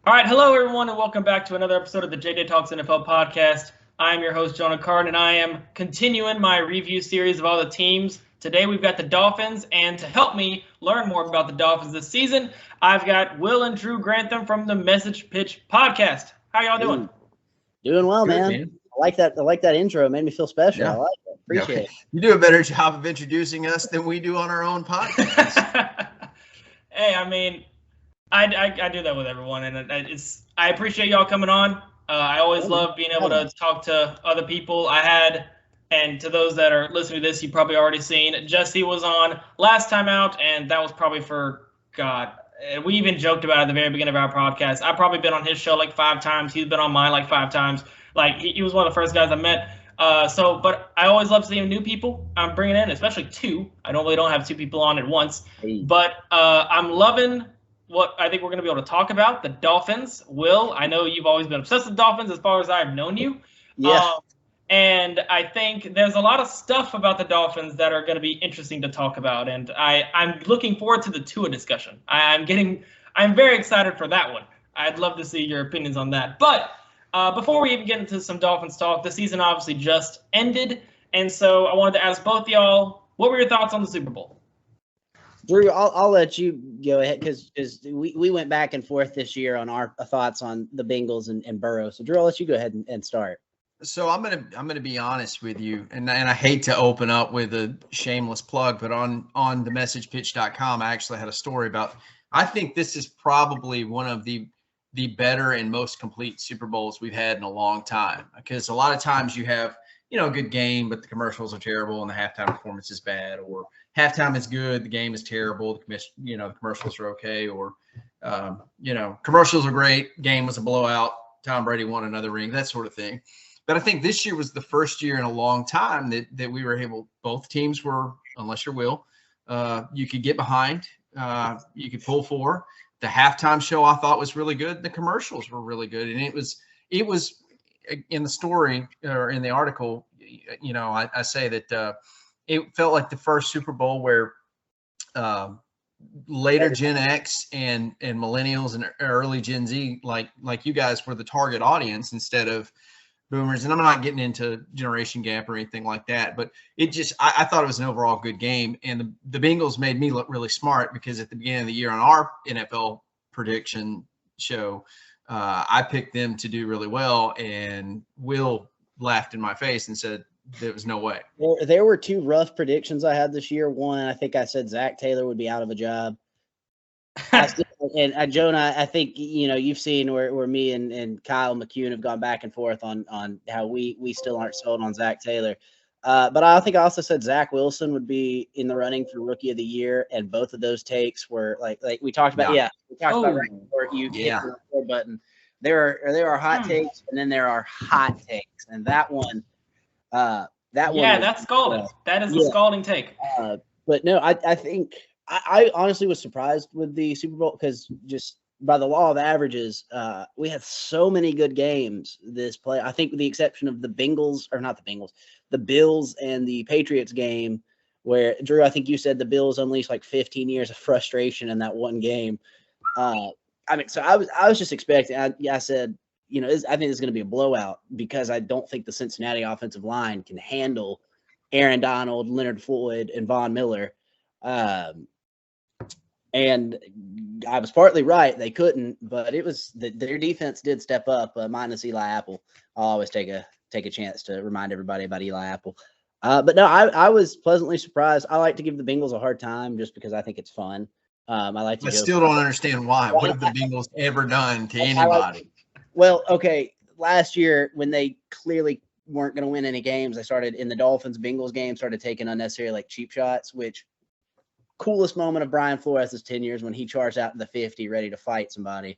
All right, hello everyone, and welcome back to another episode of the JJ Talks NFL podcast. I am your host, Jonah Card, and I am continuing my review series of all the teams. Today we've got the Dolphins, and to help me learn more about the Dolphins this season, I've got Will and Drew Granthum from the Message Pitch podcast. How y'all doing? Doing well, man. I like that intro. It made me feel special. Yeah. I like it. Appreciate it. You do a better job of introducing us than we do on our own podcast. Hey, I mean, I do that with everyone, and I appreciate y'all coming on. I always love being able to talk to other people. And to those that are listening to this, you've probably already seen Jesse was on last time out, and that was probably we even joked about it at the very beginning of our podcast. I've probably been on his show like 5 times. He's been on mine like 5 times. Like he was one of the first guys I met. But I always love seeing new people I'm bringing in, especially 2. I normally don't have 2 people on at once. But I'm loving what I think we're going to be able to talk about, the Dolphins. Will, I know you've always been obsessed with Dolphins as far as I've known you. Yeah. And I think there's a lot of stuff about the Dolphins that are going to be interesting to talk about. And I'm looking forward to the Tua discussion. I'm very excited for that one. I'd love to see your opinions on that. But before we even get into some Dolphins talk, the season obviously just ended. And so I wanted to ask both y'all, what were your thoughts on the Super Bowl? Drew, I'll let you go ahead because we went back and forth this year on our thoughts on the Bengals and Burrow. So Drew, I'll let you go ahead and start. So I'm gonna be honest with you, and I hate to open up with a shameless plug, but on themessagepitch.com, I actually had a story about. I think this is probably one of the better and most complete Super Bowls we've had in a long time. Because a lot of times you have a good game, but the commercials are terrible and the halftime performance is bad, or halftime is good, the game is terrible, the commercials are okay, or commercials are great, game was a blowout, Tom Brady won another ring, that sort of thing. But I think this year was the first year in a long time that we were able, both teams were, unless you're Will, you could get behind, you could pull for. The halftime show I thought was really good. The commercials were really good. And it was in the story or in the article, I say that it felt like the first Super Bowl where later Gen X and millennials and early Gen Z, like you guys, were the target audience instead of boomers. And I'm not getting into generation gap or anything like that, but I thought it was an overall good game. And the Bengals made me look really smart because at the beginning of the year on our NFL prediction show, I picked them to do really well, and Will laughed in my face and said there was no way. There were 2 rough predictions I had this year. One, I think I said Zach Taylor would be out of a job. And Jonah, I think you've seen where me and Kyle McCune have gone back and forth on how we still aren't sold on Zach Taylor. But I think I also said Zach Wilson would be in the running for Rookie of the Year, and both of those takes were like we talked about. Yeah, we talked about right before you hit the record button. There are hot takes, and then there are hot takes, and that one. That's scalding. That is a scalding take. But no, I think I honestly was surprised with the Super Bowl because just by the law of averages, we had so many good games this play. I think with the exception of the Bills and the Patriots game, where Drew, I think you said the Bills unleashed like 15 years of frustration in that one game. So I was just expecting. I said, I think it's going to be a blowout because I don't think the Cincinnati offensive line can handle Aaron Donald, Leonard Floyd, and Von Miller. And I was partly right; they couldn't, but it was their defense did step up, minus Eli Apple. I'll always take a chance to remind everybody about Eli Apple. But no, I was pleasantly surprised. I like to give the Bengals a hard time just because I think it's fun. I still don't understand why. What have the Bengals ever done to anybody? Well, okay, last year when they clearly weren't going to win any games, they started in the Dolphins-Bengals game, started taking unnecessary cheap shots, which coolest moment of Brian Flores' tenure when he charged out in the 50 ready to fight somebody.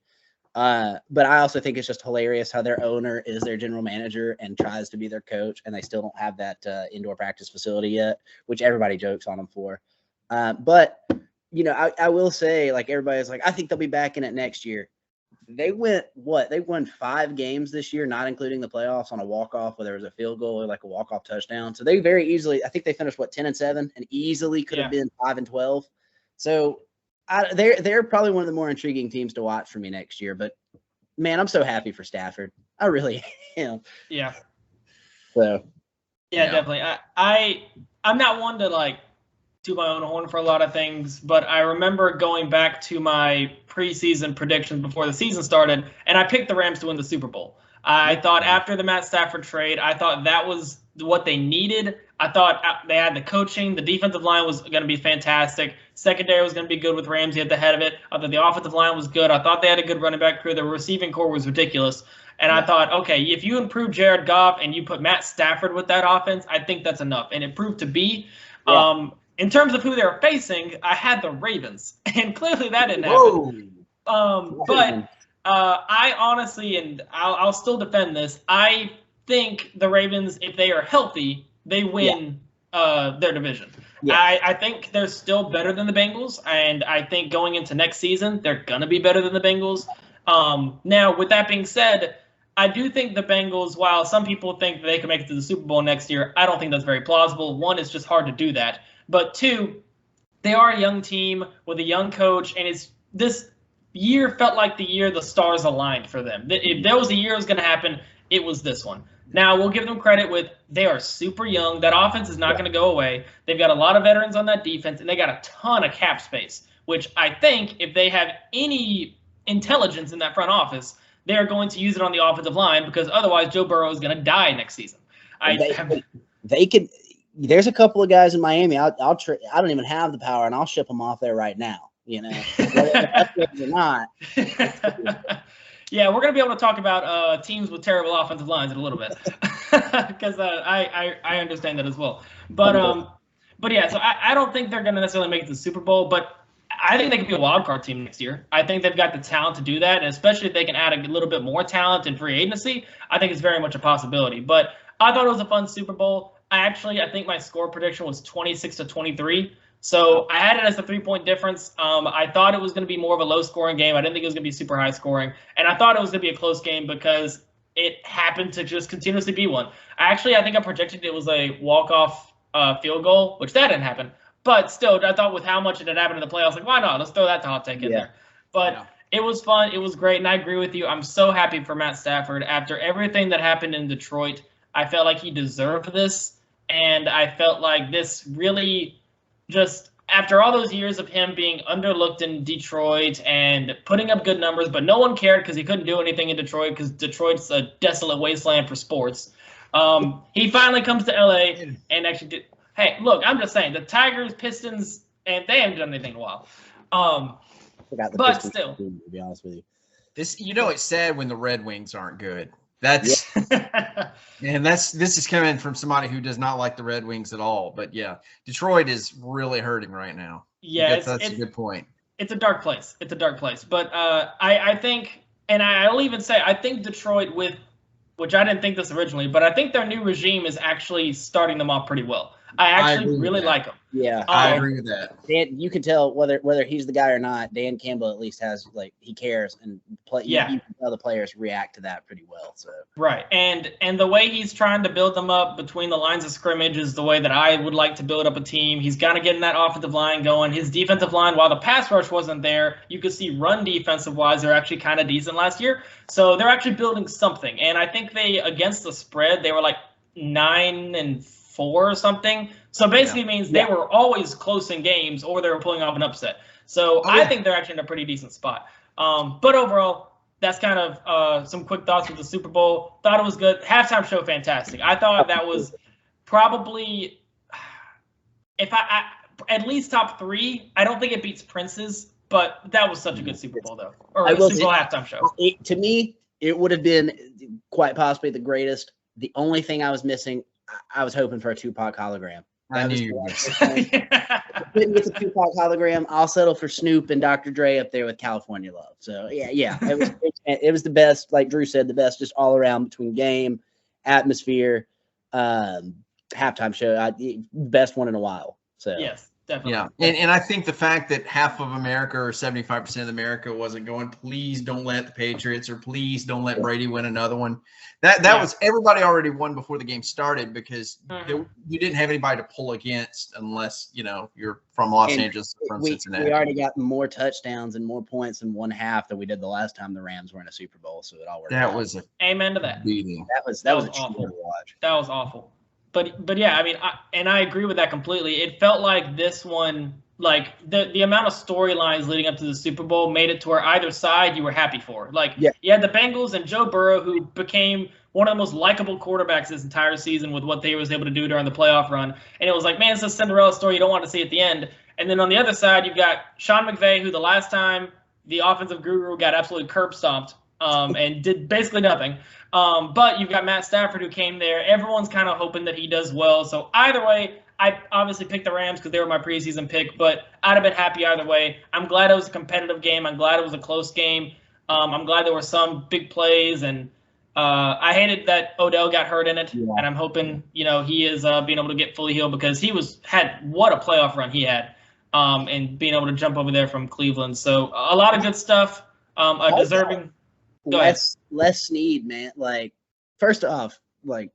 But I also think it's just hilarious how their owner is their general manager and tries to be their coach, and they still don't have that indoor practice facility yet, which everybody jokes on them for. But, I will say, everybody's like, I think they'll be back in it next year. They won 5 games this year, not including the playoffs, on a walk-off where there was a field goal or a walk-off touchdown. So they very easily, I think they finished 10-7 and easily could have been 5-12. So they're probably one of the more intriguing teams to watch for me next year. But man, I'm so happy for Stafford. I really am. Yeah. So. Yeah, definitely. I'm not one to like toot my own horn for a lot of things, but I remember going back to my preseason predictions before the season started, and I picked the Rams to win the Super Bowl. I thought after the Matt Stafford trade, I thought that was what they needed. I thought they had the coaching. The defensive line was going to be fantastic. Secondary was going to be good with Ramsey at the head of it. I thought the offensive line was good. I thought they had a good running back crew. The receiving core was ridiculous. And I thought, okay, if you improve Jared Goff and you put Matt Stafford with that offense, I think that's enough. And it proved to be. Yeah. In terms of who they were facing, I had the Ravens. And clearly that didn't happen. But I honestly, and I'll still defend this, I think the Ravens, if they are healthy, they win their division. Yeah. I think they're still better than the Bengals, and I think going into next season, they're going to be better than the Bengals. Now, with that being said, I do think the Bengals, while some people think they can make it to the Super Bowl next year, I don't think that's very plausible. One, it's just hard to do that. But two, they are a young team with a young coach, and this year felt like the year the stars aligned for them. If there was a year it was going to happen, it was this one. Now, we'll give them credit with they are super young. That offense is not going to go away. They've got a lot of veterans on that defense, and they got a ton of cap space, which I think if they have any intelligence in that front office, they are going to use it on the offensive line because otherwise Joe Burrow is going to die next season. They could. There's a couple of guys in Miami. I don't even have the power, and I'll ship them off there right now. You know, whether or not. Yeah, we're going to be able to talk about teams with terrible offensive lines in a little bit because I understand that as well. But yeah, so I don't think they're going to necessarily make it to the Super Bowl, but I think they could be a wild card team next year. I think they've got the talent to do that, and especially if they can add a little bit more talent in free agency, I think it's very much a possibility. But I thought it was a fun Super Bowl. I think my score prediction was 26-23. So I had it as a 3-point difference. I thought it was going to be more of a low-scoring game. I didn't think it was going to be super high-scoring. And I thought it was going to be a close game because it happened to just continuously be one. I think I projected it was a walk-off field goal, which that didn't happen. But still, I thought with how much it had happened in the playoffs, like, why not? Let's throw that hot take in there. But it was fun. It was great. And I agree with you. I'm so happy for Matt Stafford. After everything that happened in Detroit, I felt like he deserved this. And I felt like this really just after all those years of him being underlooked in Detroit and putting up good numbers, but no one cared because he couldn't do anything in Detroit because Detroit's a desolate wasteland for sports. He finally comes to LA and actually did. Hey, look, I'm just saying the Tigers, Pistons, and they haven't done anything in a while. But still, to be honest with you, it's sad when the Red Wings aren't good. That's and this is coming from somebody who does not like the Red Wings at all. But yeah, Detroit is really hurting right now. Yeah, that's a good point. It's a dark place. But I think, and I'll even say, I think Detroit which I didn't think this originally, but I think their new regime is actually starting them off pretty well. I really like them. Yeah, I agree with that. Dan, you can tell whether he's the guy or not. Dan Campbell at least has he cares and play. You can tell the players react to that pretty well. So right, and the way he's trying to build them up between the lines of scrimmage is the way that I would like to build up a team. He's got to get in that offensive line going. His defensive line, while the pass rush wasn't there, you could see run defensive wise they're actually kind of decent last year. So they're actually building something, and I think against the spread they were like 9-4 or something. So basically means they were always close in games or they were pulling off an upset. So I think they're actually in a pretty decent spot. But overall, that's kind of some quick thoughts with the Super Bowl. Thought it was good. Halftime show, fantastic. I thought that was probably, if I at least top 3. I don't think it beats Prince's, but that was such a good Super Bowl, though. Or a Super Bowl halftime show. To me, it would have been quite possibly the greatest. The only thing I was missing, I was hoping for a Tupac hologram. I knew you were. Didn't get the Tupac hologram. I'll settle for Snoop and Dr. Dre up there with California Love. So yeah, it was the best. Like Drew said, the best just all around between game, atmosphere, halftime show. Best one in a while. So yes, Definitely. Yeah, and I think the fact that half of America or 75% of America wasn't going, please don't let the Patriots or please don't let Brady win another one. That was everybody already won before the game started because you didn't have anybody to pull against unless you're from Los Angeles or from Cincinnati. We already got more touchdowns and more points in one half than we did the last time the Rams were in a Super Bowl. So it all worked. That was amen to that. Beating. That was a awful to watch. That was awful. But yeah, I mean, I agree with that completely. It felt like this one, like the amount of storylines leading up to the Super Bowl made it to where either side you were happy for. Like, you had the Bengals and Joe Burrow, who became one of the most likable quarterbacks this entire season with what they was able to do during the playoff run. And it was like, man, it's a Cinderella story you don't want to see at the end. And then on the other side, you've got Sean McVay, who the last time the offensive guru got absolutely curb stomped and did basically nothing. But you've got Matt Stafford, who came there. Everyone's kind of hoping that he does well. So either way, I obviously picked the Rams because they were my preseason pick, but I'd have been happy either way. I'm glad it was a competitive game. I'm glad it was a close game. I'm glad there were some big plays, and I hated that Odell got hurt in it, and I'm hoping he is being able to get fully healed because he had what a playoff run he had, and being able to jump over there from Cleveland. So a lot of good stuff. A deserving. Les Snead, man. Like, first off, like,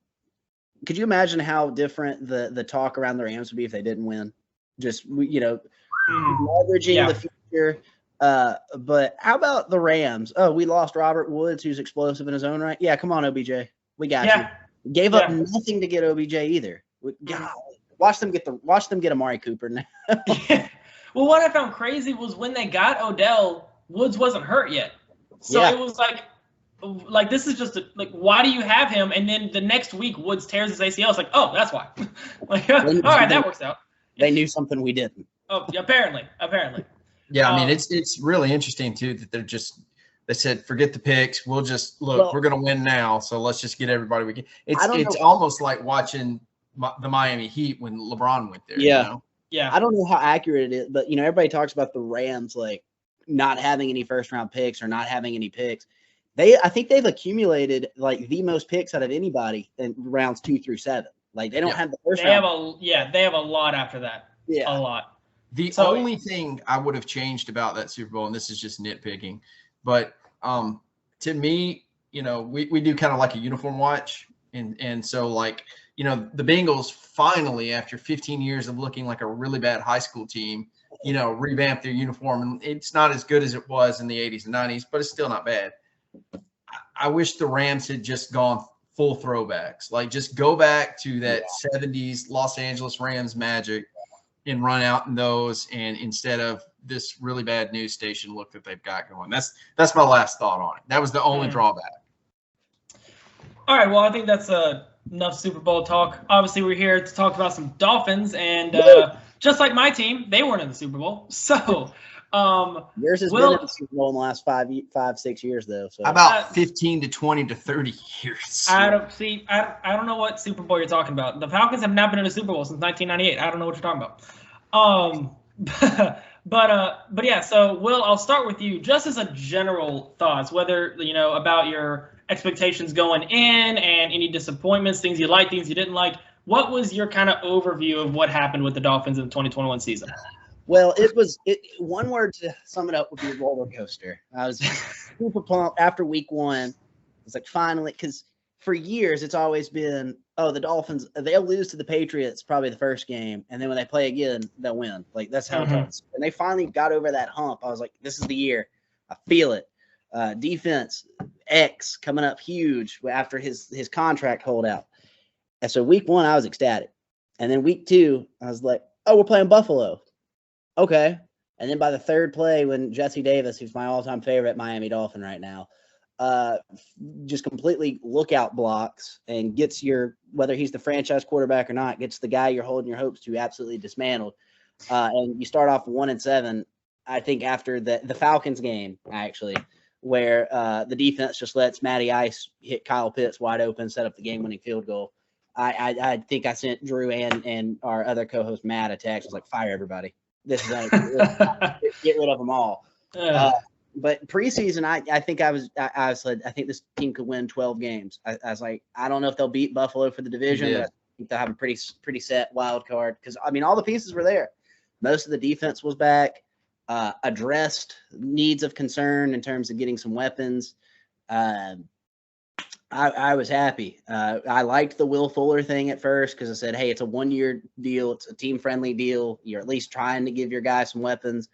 could you imagine how different the talk around the Rams would be if they didn't win? Just leveraging the future. But how about the Rams? Oh, we lost Robert Woods, who's explosive in his own right. Yeah, come on, OBJ. We got you. Gave up nothing to get OBJ either. God, watch them get Amari Cooper now. Well, what I found crazy was when they got Odell, Woods wasn't hurt yet. So it was like this is just why do you have him? And then the next week Woods tears his ACL. It's like, oh, that's why. Like, all right, that works out. They knew something we didn't. Oh, apparently. Yeah, I mean, it's really interesting too that they said forget the picks. We'll just we're going to win now, so let's just get everybody we can. It's almost like watching the Miami Heat when LeBron went there. Yeah, I don't know how accurate it is, but everybody talks about the Rams like not having any first round picks or not having any picks. I think they've accumulated like the most picks out of anybody in rounds 2 through 7. Like they don't have the first round. They have a lot after that. Yeah, a lot. The only thing I would have changed about that Super Bowl, and this is just nitpicking, but to me, we do kind of like a uniform watch, and so like the Bengals finally, after 15 years of looking like a really bad high school team, revamp their uniform, and it's not as good as it was in the 80s and 90s, but it's still not bad. I wish the Rams had just gone full throwbacks, like just go back to that 70s Los Angeles Rams magic and run out in those, and instead of this really bad news station look that they've got going. That's my last thought on it. That was the only drawback. All right, well, I think that's enough Super Bowl talk. Obviously, we're here to talk about some Dolphins, and just like my team, they weren't in the Super Bowl. So yours has been in the Super Bowl in the last 5-6 years, though. So about 15 to 20 to 30 years. I don't know what Super Bowl you're talking about. The Falcons have not been in a Super Bowl since 1998. I don't know what you're talking about. But yeah. So Will, I'll start with you. Just as a general thoughts, whether about your expectations going in and any disappointments, things you liked, things you didn't like. What was your kind of overview of what happened with the Dolphins in the 2021 season? Well, one word to sum it up would be roller coaster. I was super pumped after week 1. It's like finally, because for years it's always been, the Dolphins, they'll lose to the Patriots probably the first game, and then when they play again, they'll win. Like that's how it goes. And they finally got over that hump. I was like, this is the year. I feel it. Defense X coming up huge after his contract holdout. And so week 1, I was ecstatic. And then week 2, I was like, we're playing Buffalo. Okay. And then by the third play, when Jesse Davis, who's my all-time favorite Miami Dolphin right now, just completely lookout blocks and gets whether he's the franchise quarterback or not, gets the guy you're holding your hopes to absolutely dismantled. And you start off 1-7, I think, after the Falcons game, actually, where the defense just lets Matty Ice hit Kyle Pitts wide open, set up the game-winning field goal. I think I sent Drew and our other co-host Matt a text. I was like, fire everybody. This is get rid of them all. But preseason, I think I said I think this team could win 12 games. I was like, I don't know if they'll beat Buffalo for the division, but I think they'll have a pretty set wild card because I mean all the pieces were there. Most of the defense was back. Addressed needs of concern in terms of getting some weapons. I was happy. I liked the Will Fuller thing at first because I said, hey, it's a 1-year deal. It's a team-friendly deal. You're at least trying to give your guy some weapons.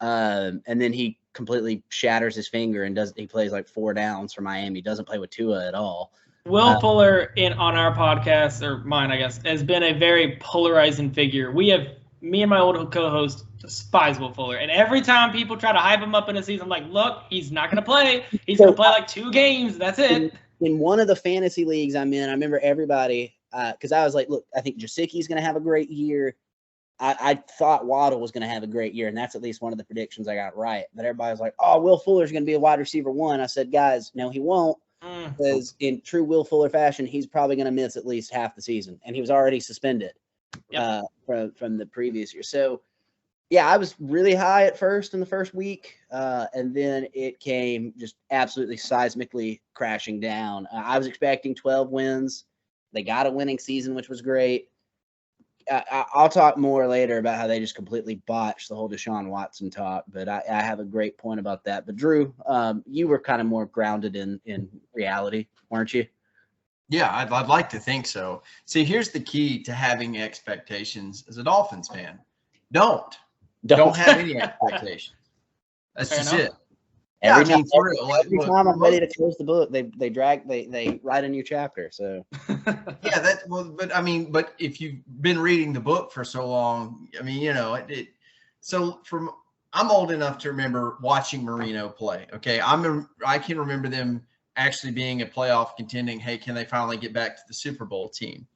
And then he completely shatters his finger and he plays like 4 downs for Miami. Doesn't play with Tua at all. Will Fuller on our podcast, or mine, I guess, has been a very polarizing figure. Me and my old co-host despise Will Fuller. And every time people try to hype him up in a season, I'm like, look, he's not going to play. He's going to play like 2 games. That's it. In one of the fantasy leagues I'm in, I remember everybody, because I was like, look, I think Gesicki's going to have a great year. I thought Waddle was going to have a great year, and that's at least one of the predictions I got right. But everybody was like, oh, Will Fuller's going to be a wide receiver 1. I said, guys, no, he won't. Because in true Will Fuller fashion, he's probably going to miss at least half the season. And he was already suspended from the previous year. So, yeah, I was really high at first in the first week. And then it came just absolutely seismically crashing down. I was expecting 12 wins. They got a winning season, which was great. I'll talk more later about how they just completely botched the whole Deshaun Watson talk, but I have a great point about that. But Drew, you were kind of more grounded in reality, weren't you? Yeah, I'd like to think so. See, here's the key to having expectations as a Dolphins fan. Don't have any expectations. That's Fair just enough. it. Every I mean, time, for real, every time I'm ready to close the book, they write a new chapter. So yeah, but if you've been reading the book for so long, I mean, I'm old enough to remember watching Marino play. Okay, I can remember them actually being a playoff contending. Hey, can they finally get back to the Super Bowl team?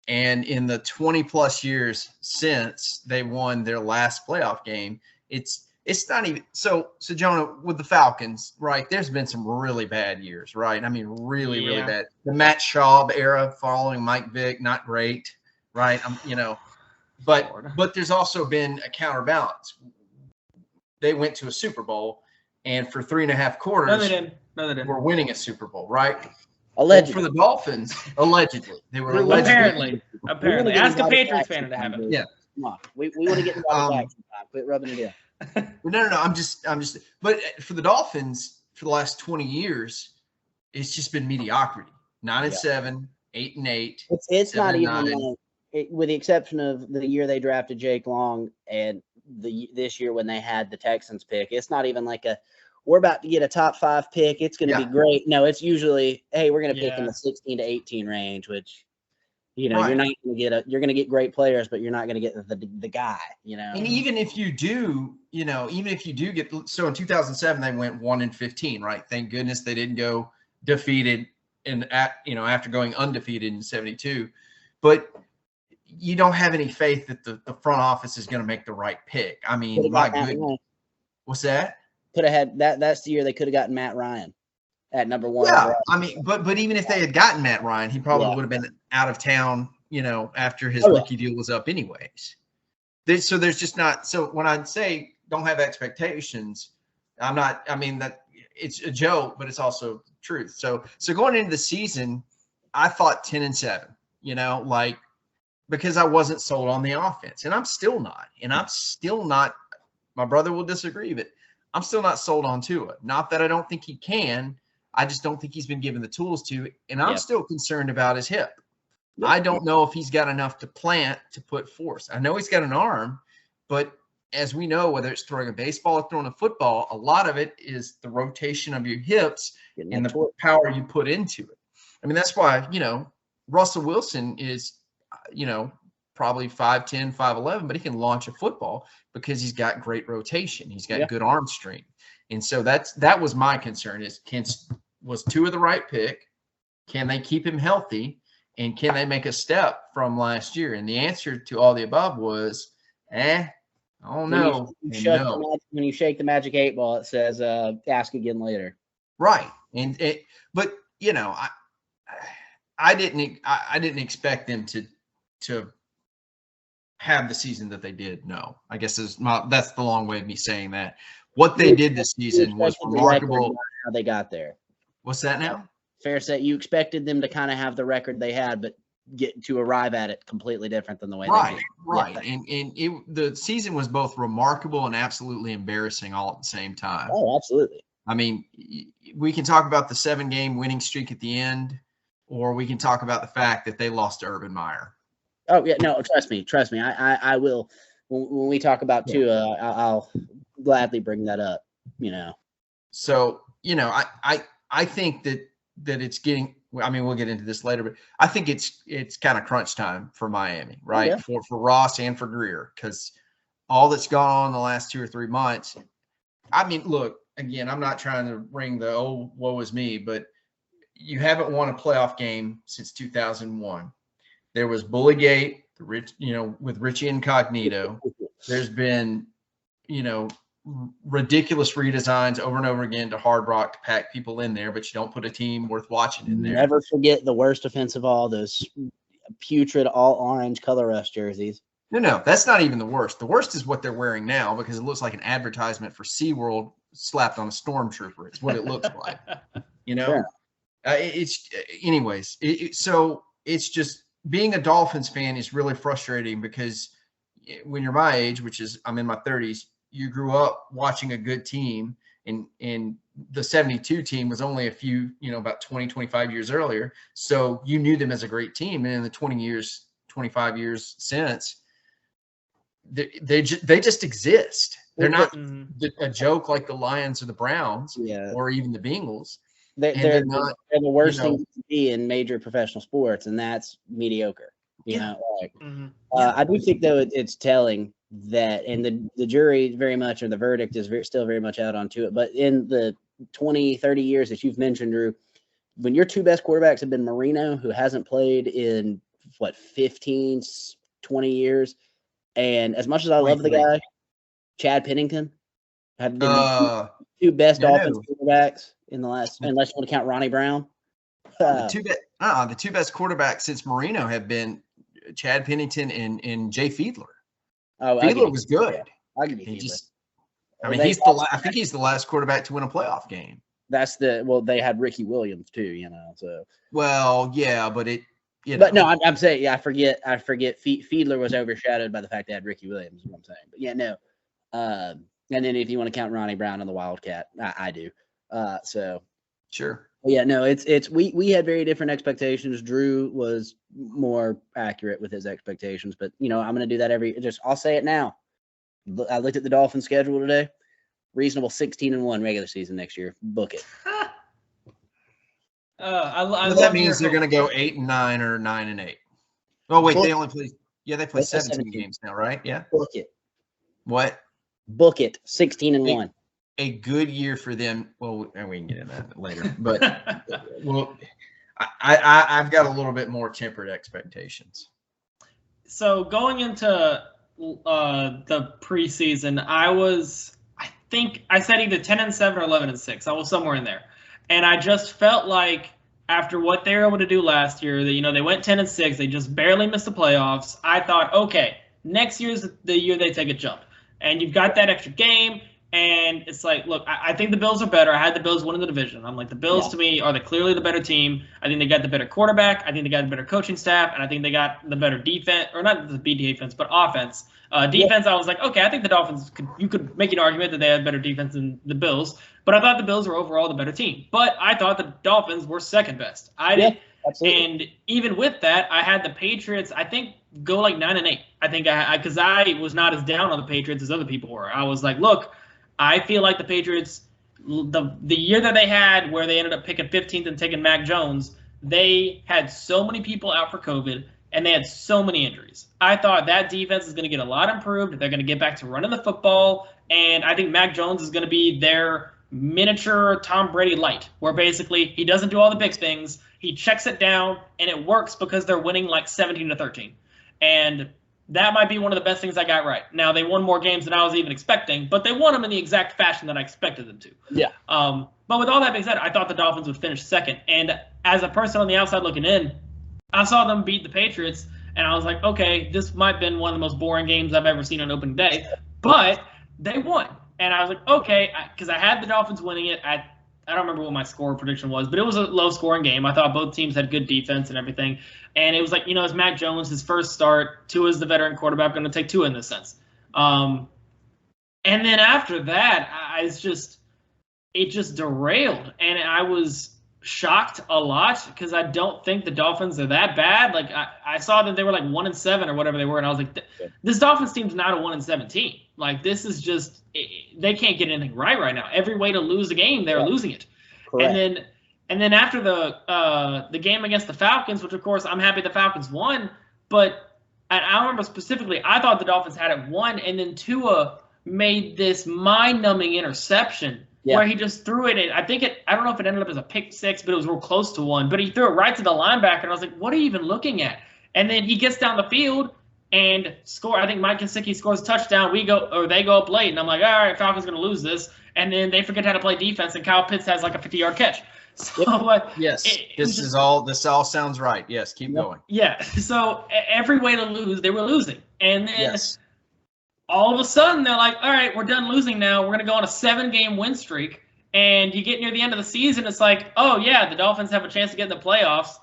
And in the 20 plus years since they won their last playoff game, it's not even so Jonah, with the Falcons, right? There's been some really bad years, right? I mean, really bad. The Matt Schaub era following Mike Vick, not great, right? But there's also been a counterbalance. They went to a Super Bowl, and for 3.5 quarters, No, they didn't. we're winning a Super Bowl, right? allegedly, For the Dolphins, allegedly they were allegedly. Apparently, ask a Patriots fan to have it. Yeah. Come on, we want to get in the back sometime. Quit rubbing it in. No. I'm just. But for the Dolphins, for the last 20 years, it's just been mediocrity. 9-7, 8-8. It's not even 7-9. with the exception of the year they drafted Jake Long and this year when they had the Texans pick. It's not even like we're about to get a top 5 pick. It's going to be great. No, it's usually, hey, we're going to pick in the 16 to 18 range, which. You're not going to get you're going to get great players, but you're not going to get the guy, And even if you do, get, so in 2007 they went 1-15, right? Thank goodness they didn't go defeated after going undefeated in 72. But you don't have any faith that the front office is going to make the right pick. I mean, my goodness. What's that? Could have had that's the year they could have gotten Matt Ryan at number 1. Yeah, I mean, but even if they had gotten Matt Ryan, he probably would have been out of town, after his rookie deal was up anyways. There's just not. So when I say don't have expectations, that it's a joke, but it's also truth. So going into the season, I thought 10-7, because I wasn't sold on the offense, and I'm still not. My brother will disagree, but I'm still not sold on Tua. Not that I don't think he can. I just don't think he's been given the tools to, and I'm still concerned about his hip. I don't know if he's got enough to plant to put force. I know he's got an arm, but as we know, whether it's throwing a baseball or throwing a football, a lot of it is the rotation of your hips and the power you put into it. I mean, that's why, Russell Wilson is, probably 5'10", 5'11", but he can launch a football because he's got great rotation. He's got good arm strength. And so that was my concern was Tua the right pick? Can they keep him healthy? And can they make a step from last year? And the answer to all the above was, I don't know. When you shake the magic 8 ball, it says, ask again later. Right. But I didn't expect them to have the season that they did. No, I guess that's the long way of me saying that. What they did this season was remarkable. How they got there. What's that now? Fair say you expected them to kind of have the record they had, but get to arrive at it completely different than the way right, they did. right. Yeah. And the season was both remarkable and absolutely embarrassing all at the same time. Oh, absolutely. I mean, we can talk about the 7-game winning streak at the end, or we can talk about the fact that they lost to Urban Meyer. Oh yeah, no, trust me. I will. When we talk about Tua, I'll gladly bring that up. So I think that it's getting. I mean, we'll get into this later, but I think it's kind of crunch time for Miami, right? Yeah. For Ross and for Greer, because all that's gone on in the last 2 or 3 months. I mean, look, again, I'm not trying to ring the woe is me, but you haven't won a playoff game since 2001. There was Bullygate, with Richie Incognito. There's been, ridiculous redesigns over and over again to Hard Rock to pack people in there, but you don't put a team worth watching in there. Never forget the worst offense of all, those putrid all orange color rush jerseys. No, that's not even the worst. The worst is what they're wearing now, because it looks like an advertisement for SeaWorld slapped on a stormtrooper. It's what it looks like. Yeah. So it's just, being a Dolphins fan is really frustrating, because when you're my age, which is I'm in my 30s, you grew up watching a good team, and the 72 team was only a few, about 20, 25 years earlier. So you knew them as a great team. And in the 25 years since, they just exist. They're not a joke like the Lions or the Browns, or even the Bengals. They're the worst thing to be in major professional sports, and that's mediocre. I do think, though, it's telling that, and the jury very much, or the verdict is still very much out onto it. But in the 20, 30 years that you've mentioned, Drew, when your 2 best quarterbacks have been Marino, who hasn't played in 15, 20 years, and as much as I love the guy, Chad Pennington, have been the 2 best offensive quarterbacks in the last, unless you want to count Ronnie Brown. The 2 best quarterbacks since Marino have been Chad Pennington and Jay Fiedler. Oh, Fiedler was good. Yeah, I'll give you Fiedler. I think he's the last quarterback to win a playoff game. They had Ricky Williams too, so. Well, yeah, but But no, I'm saying, I forget. Fiedler was overshadowed by the fact they had Ricky Williams. Is what I'm saying. But yeah, no. And then if you want to count Ronnie Brown and the Wildcat, I do. So sure. Yeah, no, it's we had very different expectations. Drew was more accurate with his expectations, but I'm going to do that I'll say it now. I looked at the Dolphins schedule today. Reasonable 16-1 regular season next year. Book it. That means they're going to go 8-9 or 9-8. Oh wait, they only play. Yeah, they play 17 games now, right? Yeah. Book it. What? Book it. 16-1. A good year for them. Well, and we can get into that later, but I've got a little bit more tempered expectations. So going into the preseason, I think I said either 10-7 or 11-6. I was somewhere in there, and I just felt like after what they were able to do last year, that they went 10-6, they just barely missed the playoffs. I thought, okay, next year's the year they take a jump, and you've got that extra game. And it's like, look, I think the Bills are better. I had the Bills winning the division. I'm like, the Bills to me are clearly the better team. I think they got the better quarterback. I think they got the better coaching staff. And I think they got the better defense, or not the defense, but offense. Defense, I was like, okay, I think the Dolphins, you could make an argument that they had better defense than the Bills. But I thought the Bills were overall the better team. But I thought the Dolphins were second best. Absolutely. And even with that, I had the Patriots, I think, go like 9-8. I think because I was not as down on the Patriots as other people were. I was like, look, I feel like the Patriots, the year that they had where they ended up picking 15th and taking Mac Jones, they had so many people out for COVID, and they had so many injuries. I thought that defense is going to get a lot improved. They're going to get back to running the football, and I think Mac Jones is going to be their miniature Tom Brady light, where basically he doesn't do all the big things. He checks it down, and it works because they're winning like 17-13. And that might be one of the best things I got right. Now, they won more games than I was even expecting, but they won them in the exact fashion that I expected them to. Yeah. But with all that being said, I thought the Dolphins would finish second. And as a person on the outside looking in, I saw them beat the Patriots, and I was like, okay, this might have been one of the most boring games I've ever seen on opening day. But they won. And I was like, okay, because I had the Dolphins winning it. I don't remember what my score prediction was, but it was a low-scoring game. I thought both teams had good defense and everything. And it was like, it's Mac Jones, his first start. Tua's the veteran quarterback, going to take Tua in this sense. And then after that, it just derailed. And I was shocked a lot because I don't think the Dolphins are that bad. Like, I saw that they were like 1-7 or whatever they were, and I was like, this Dolphins team's not a 1-7 team. Like, this is just they can't get anything right now. Every way to lose a game, they're losing it. Correct. And then after the game against the Falcons, which of course I'm happy the Falcons won, but I remember specifically I thought the Dolphins had it won, and then Tua made this mind-numbing interception where he just threw it. I don't know if it ended up as a pick six, but it was real close to one. But he threw it right to the linebacker, and I was like, what are you even looking at? And then he gets down the field and score. I think Mike Gesicki scores a touchdown. They go up late, and I'm like, all right, Falcons going to lose this. And then they forget how to play defense, and Kyle Pitts has like a 50-yard catch. So yes, this all sounds right. Yes, keep going. Yeah. So every way to lose, they were losing, and then all of a sudden they're like, all right, we're done losing now. We're going to go on a 7-game win streak. And you get near the end of the season, it's like, oh yeah, the Dolphins have a chance to get in the playoffs,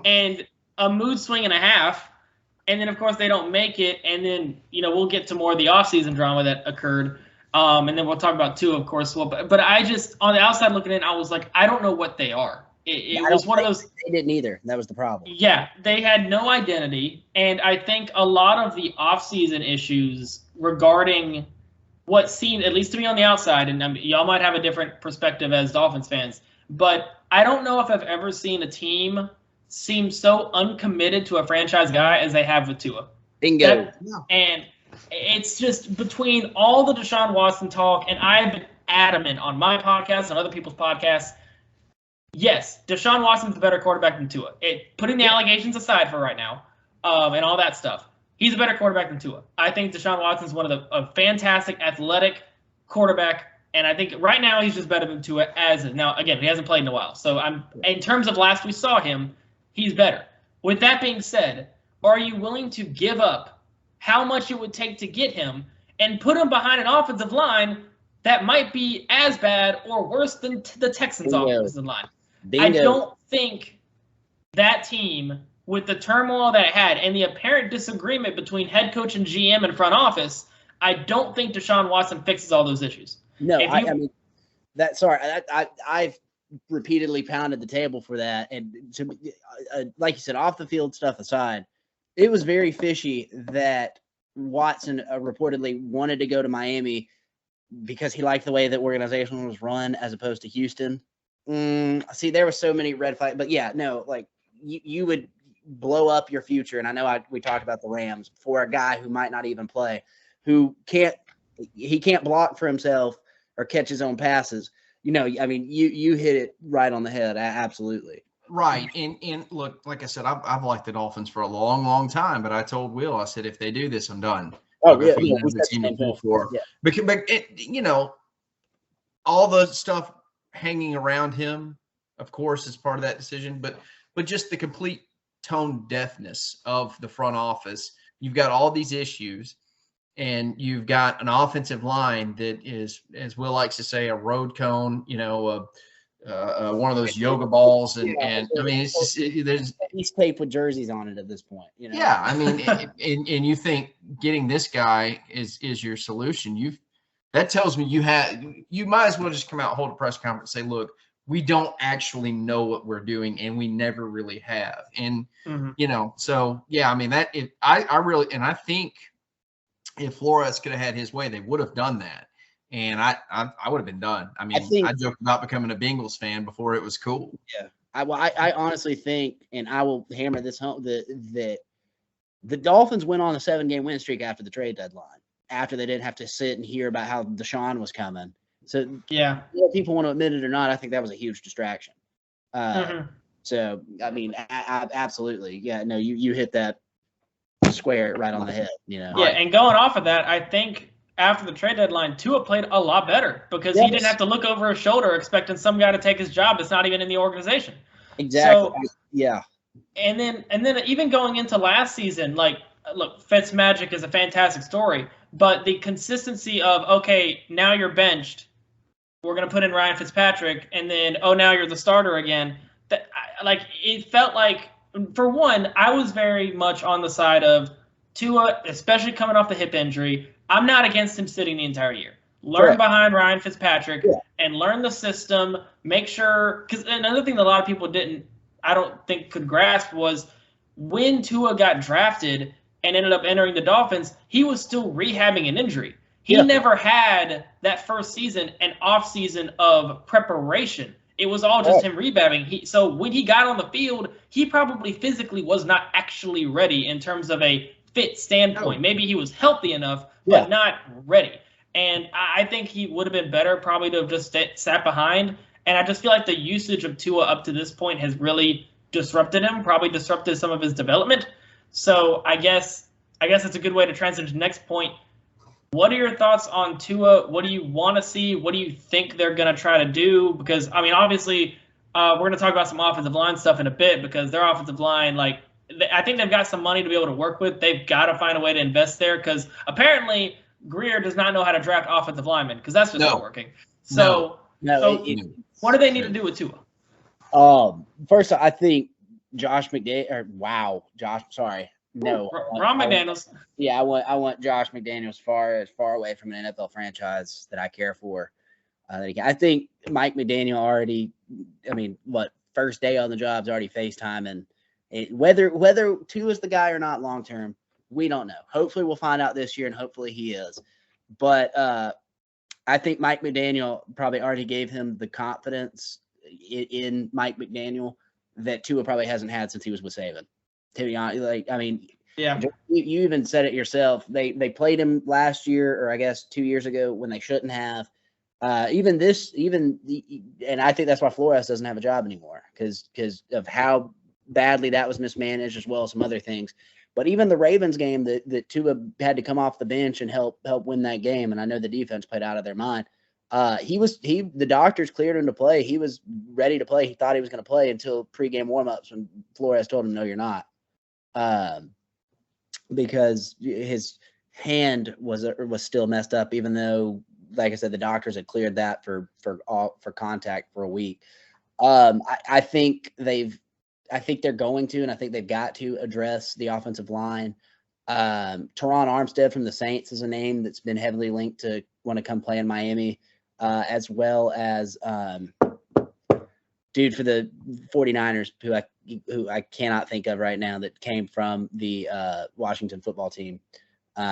and a mood swing and a half. And then, of course, they don't make it. And then, we'll get to more of the offseason drama that occurred. And then we'll talk about Tua, of course. Well, but I just, on the outside looking in, I was like, I don't know what they are. It was one of those. They didn't either. That was the problem. Yeah, they had no identity. And I think a lot of the offseason issues regarding what seemed, at least to me on the outside, and y'all might have a different perspective as Dolphins fans, but I don't know if I've ever seen a team seem so uncommitted to a franchise guy as they have with Tua. Bingo. And it's just between all the Deshaun Watson talk, and I've been adamant on my podcast and other people's podcasts, yes, Deshaun Watson's the better quarterback than Tua. Putting the allegations aside for right now, and all that stuff, he's a better quarterback than Tua. I think Deshaun Watson's one of a fantastic athletic quarterback, and I think right now he's just better than Tua as is. Now, again, he hasn't played in a while. So in terms of last we saw him, he's better. With that being said, are you willing to give up how much it would take to get him and put him behind an offensive line that might be as bad or worse than the Texans' offensive line? I don't think that team, with the turmoil that it had and the apparent disagreement between head coach and GM and front office, I don't think Deshaun Watson fixes all those issues. No, I've repeatedly pounded the table for that. And like you said, off the field stuff aside, it was very fishy that Watson reportedly wanted to go to Miami because he liked the way that organization was run as opposed to Houston. See, there were so many red flags, but yeah, no, like you would blow up your future. And I know we talked about the Rams for a guy who might not even play, who can't block for himself or catch his own passes. You hit it right on the head. Absolutely. Right. And look, like I said, I've liked the Dolphins for a long, long time, but I told Will, I said, if they do this, I'm done. Oh, yeah. The team to pull for. Yeah. But all the stuff hanging around him, of course, is part of that decision, but just the complete tone deafness of the front office. You've got all these issues, and you've got an offensive line that is, as Will likes to say, a road cone, one of those yoga balls. And I mean, it's just, there's piece tape with jerseys on it at this point. Yeah. I mean, and you think getting this guy is your solution. That tells me you might as well just come out, hold a press conference, say, look, we don't actually know what we're doing, and we never really have. And, so yeah, I mean, I think if Flores could have had his way, they would have done that. And I would have been done. I mean, I joked about becoming a Bengals fan before it was cool. Yeah. I honestly think, and I will hammer this home, that the Dolphins went on a 7-game win streak after the trade deadline, after they didn't have to sit and hear about how Deshaun was coming. So yeah, whether people want to admit it or not, I think that was a huge distraction. So, I mean, absolutely. Yeah, no, you hit that square right on the head, Yeah, and going off of that, I think after the trade deadline, Tua played a lot better because he didn't have to look over his shoulder expecting some guy to take his job that's not even in the organization. Exactly. So, yeah. And then even going into last season, like, look, Fitzmagic is a fantastic story, but the consistency of, okay, now you're benched, we're going to put in Ryan Fitzpatrick, and then, oh, now you're the starter again. It felt like, for one, I was very much on the side of Tua, especially coming off the hip injury. I'm not against him sitting the entire year. Learn behind Ryan Fitzpatrick and learn the system. Make sure, because another thing that a lot of people I don't think could grasp was when Tua got drafted and ended up entering the Dolphins, he was still rehabbing an injury. He never had that first season an off season of preparation. It was all just him rehabbing. So when he got on the field, he probably physically was not actually ready in terms of a fit standpoint. Maybe he was healthy enough, but not ready. And I think he would have been better probably to have just sat behind. And I just feel like the usage of Tua up to this point has really disrupted him, probably disrupted some of his development. So I guess it's a good way to transition to the next point. What are your thoughts on Tua? What do you want to see? What do you think they're going to try to do? Because, I mean, obviously, we're going to talk about some offensive line stuff in a bit because their offensive line, I think they've got some money to be able to work with. They've got to find a way to invest there because apparently Greer does not know how to draft offensive linemen because that's just not working. So, what do they need to do with Tua? First, I think Josh McDaniels. Ron McDaniels. Yeah, I want Josh McDaniels as far away from an NFL franchise that I care for. I think Mike McDaniel already. I mean, first day on the job's already FaceTime, and whether Tua is the guy or not long term, we don't know. Hopefully, we'll find out this year, and hopefully he is. But I think Mike McDaniel probably already gave him the confidence in Mike McDaniel that Tua probably hasn't had since he was with Saban. To be honest, you even said it yourself. They played him last year, or I guess 2 years ago, when they shouldn't have. And I think that's why Flores doesn't have a job anymore because of how badly that was mismanaged, as well as some other things. But even the Ravens game that Tua had to come off the bench and help win that game, and I know the defense played out of their mind. The doctors cleared him to play. He was ready to play. He thought he was going to play until pregame warmups when Flores told him, "No, you're not," because his hand was still messed up, even though, like I said, the doctors had cleared that for contact for a week. I think they're going to, and I think they've got to address the offensive line. Teron Armstead from the Saints is a name that's been heavily linked to want to come play in Miami, as well as dude for the 49ers who I cannot think of right now that came from the Washington football team.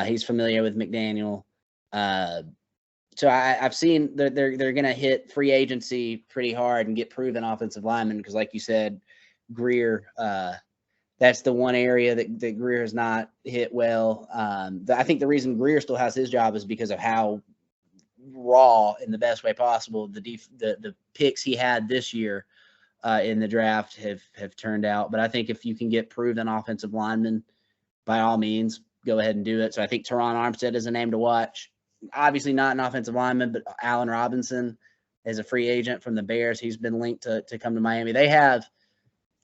He's familiar with McDaniel. So I've seen that they're going to hit free agency pretty hard and get proven offensive linemen because, like you said, Greer, that's the one area that Greer has not hit well. I think the reason Greer still has his job is because of how raw, in the best way possible, the picks he had this year in the draft have turned out. But I think if you can get proven offensive linemen, by all means, go ahead and do it. So I think Teron Armstead is a name to watch. Obviously not an offensive lineman, but Allen Robinson is a free agent from the Bears. He's been linked to come to Miami. They have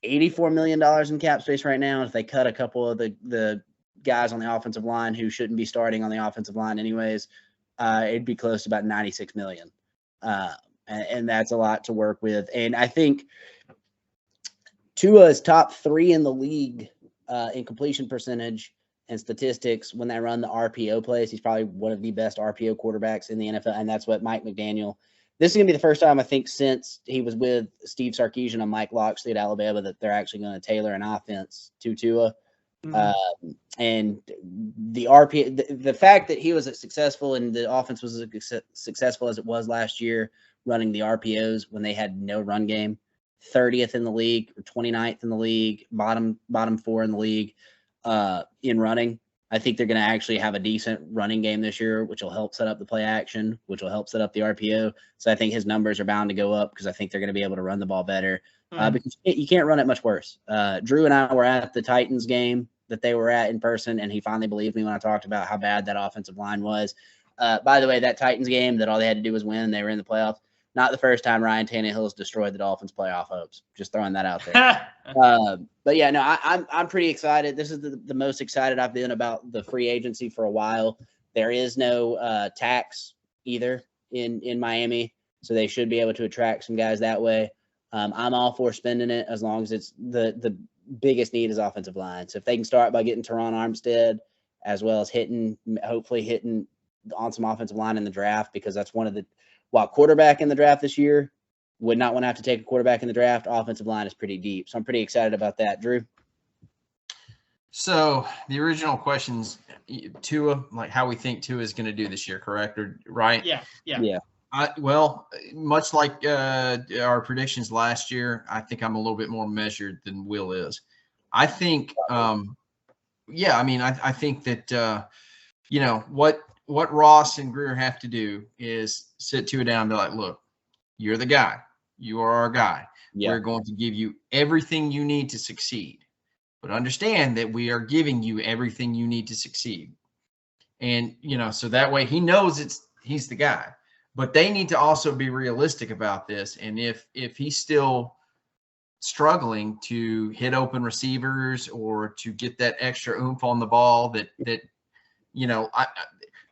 $84 million in cap space right now. If they cut a couple of the guys on the offensive line who shouldn't be starting on the offensive line anyways, it'd be close to about $96 million. And that's a lot to work with. And I think Tua is top 3 in the league in completion percentage and statistics when they run the RPO plays. He's probably one of the best RPO quarterbacks in the NFL, and that's what Mike McDaniel. This is going to be the first time, I think, since he was with Steve Sarkisian and Mike Locksley at Alabama that they're actually going to tailor an offense to Tua. Mm-hmm. And the RPO, the fact that he was successful and the offense was as successful as it was last year running the RPOs when they had no run game, 30th in the league or 29th in the league, bottom 4 in the league in running. I think they're going to actually have a decent running game this year, which will help set up the play action, which will help set up the RPO. So I think his numbers are bound to go up because I think they're going to be able to run the ball better. Because you can't run it much worse. Drew and I were at the Titans game that they were at in person, and he finally believed me when I talked about how bad that offensive line was. By the way, that Titans game that all they had to do was win, and they were in the playoffs. Not the first time Ryan Tannehill has destroyed the Dolphins' playoff hopes. Just throwing that out there. But yeah, no, I'm pretty excited. This is the most excited I've been about the free agency for a while. There is no tax either in Miami. So they should be able to attract some guys that way. I'm all for spending it as long as it's the biggest need is offensive line. So if they can start by getting Teron Armstead as well as hopefully hitting on some offensive line in the draft, because that's while quarterback in the draft this year, would not want to have to take a quarterback in the draft. Offensive line is pretty deep. So I'm pretty excited about that. Drew? So the original questions, Tua, like how we think Tua is going to do this year, correct? Or right? Yeah. Well, much like our predictions last year, I think I'm a little bit more measured than Will is. I think, I think that, what Ross and Greer have to do is sit Tua down and be like, look, you're the guy. You are our guy. Yeah. We're going to give you everything you need to succeed. But understand that we are giving you everything you need to succeed. And, so that way he knows he's the guy. But they need to also be realistic about this. And if he's still struggling to hit open receivers or to get that extra oomph on the ball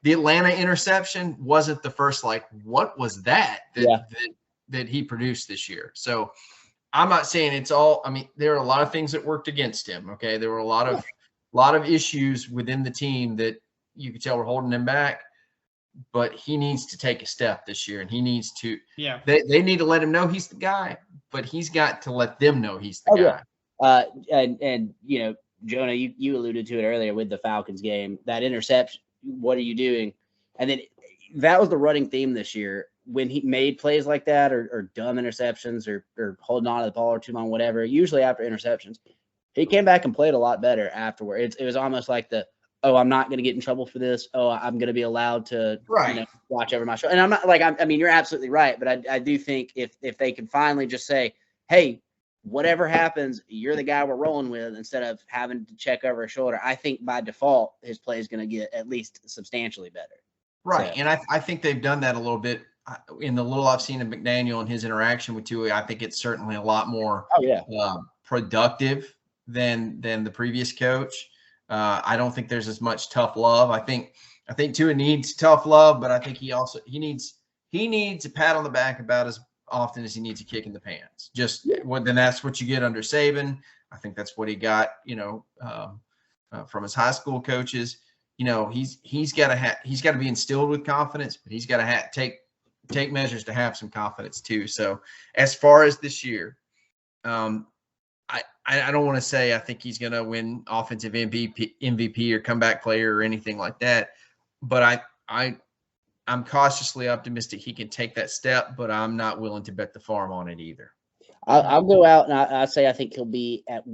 the Atlanta interception wasn't the first, what was that he produced this year. So I'm not saying it's all. I mean, there are a lot of things that worked against him. Okay, there were a lot of issues within the team that you could tell were holding him back. But he needs to take a step this year, and he needs to. Yeah. They need to let him know he's the guy, but he's got to let them know he's the guy. And Jonah, you alluded to it earlier with the Falcons game. That interception. What are you doing? And then that was the running theme this year. When he made plays like that or dumb interceptions or holding on to the ball or too long, whatever, usually after interceptions, he came back and played a lot better afterward. It was almost like I'm not going to get in trouble for this. I'm going to be allowed to watch over my shoulder. And I'm not I mean, you're absolutely right. But I do think if they can finally just say, hey, whatever happens, you're the guy we're rolling with, instead of having to check over his shoulder, I think by default his play is going to get at least substantially better. Right. So. And I think they've done that a little bit. In the little I've seen of McDaniel and his interaction with Tua, I think it's certainly a lot more productive than the previous coach. I don't think there's as much tough love. I think Tua needs tough love, but I think he needs a pat on the back about as often as he needs a kick in the pants. Then that's what you get under Saban. I think that's what he got, from his high school coaches. He's got to be instilled with confidence, but he's got to take measures to have some confidence too. So as far as this year, I don't want to say I think he's going to win offensive MVP or comeback player or anything like that, but I'm cautiously optimistic he can take that step, but I'm not willing to bet the farm on it either. I'll go out and I'll say I think he'll be at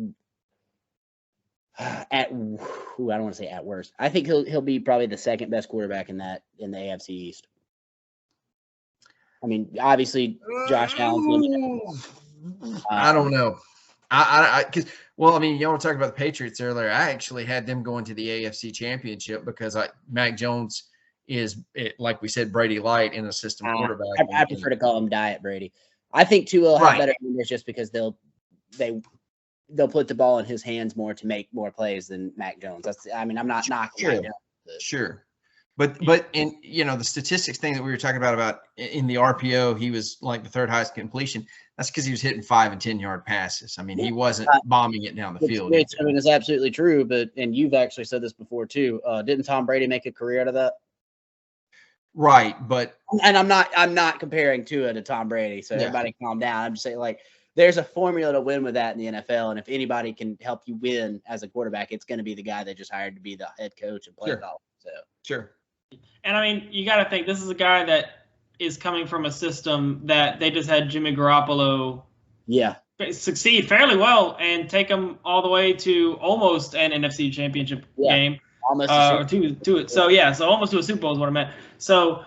I don't want to say at worst. I think he'll be probably the second best quarterback in the AFC East. I mean, obviously, Josh Allen. I don't know. Because you want to talk about the Patriots earlier. I actually had them going to the AFC Championship because Mac Jones is, like we said, Brady Light in a system quarterback. I prefer to call him Diet Brady. I think Tua will have better numbers just because they'll put the ball in his hands more to make more plays than Mac Jones. I'm not knocking it. Sure. But in the statistics thing that we were talking about in the RPO, he was like the third highest completion. That's because he was hitting 5 and 10 yard passes. I mean, he wasn't bombing it down the field. It's absolutely true. And you've actually said this before too. Didn't Tom Brady make a career out of that? Right, and I'm not comparing Tua to Tom Brady, so everybody calm down. I'm just saying there's a formula to win with that in the NFL, and if anybody can help you win as a quarterback, it's going to be the guy they just hired to be the head coach and play golf. So sure. And I mean, you got to think this is a guy that is coming from a system that they just had Jimmy Garoppolo succeed fairly well and take them all the way to almost an NFC Championship game. Almost to it. So almost to a Super Bowl is what I meant. So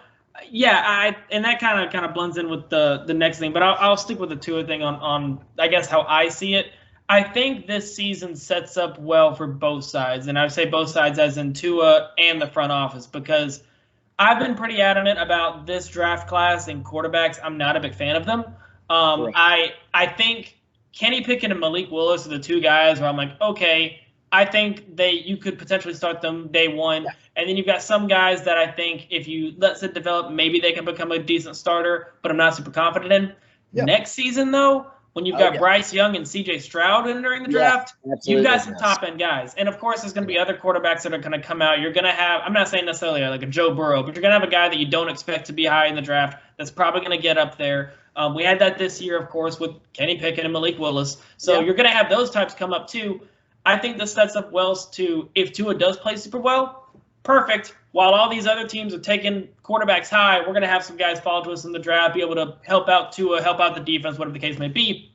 and that kind of blends in with the next thing. But I'll stick with the Tua thing on I guess how I see it. I think this season sets up well for both sides, and I would say both sides as in Tua and the front office, because I've been pretty adamant about this draft class and quarterbacks. I'm not a big fan of them. I think Kenny Pickett and Malik Willis are the two guys where I'm like, okay, I think you could potentially start them day one. Yeah. And then you've got some guys that I think if you let it develop, maybe they can become a decent starter, but I'm not super confident in. Yeah. Next season, though, when you've got Bryce Young and C.J. Stroud entering the draft, you've got some top-end guys. And, of course, there's going to be other quarterbacks that are going to come out. You're going to have – I'm not saying necessarily like a Joe Burrow, but you're going to have a guy that you don't expect to be high in the draft that's probably going to get up there. We had that this year, of course, with Kenny Pickett and Malik Willis. So you're going to have those types come up too. I think this sets up well to, if Tua does play super well, perfect. While all these other teams are taking quarterbacks high, we're going to have some guys fall to us in the draft, be able to help out Tua, help out the defense, whatever the case may be.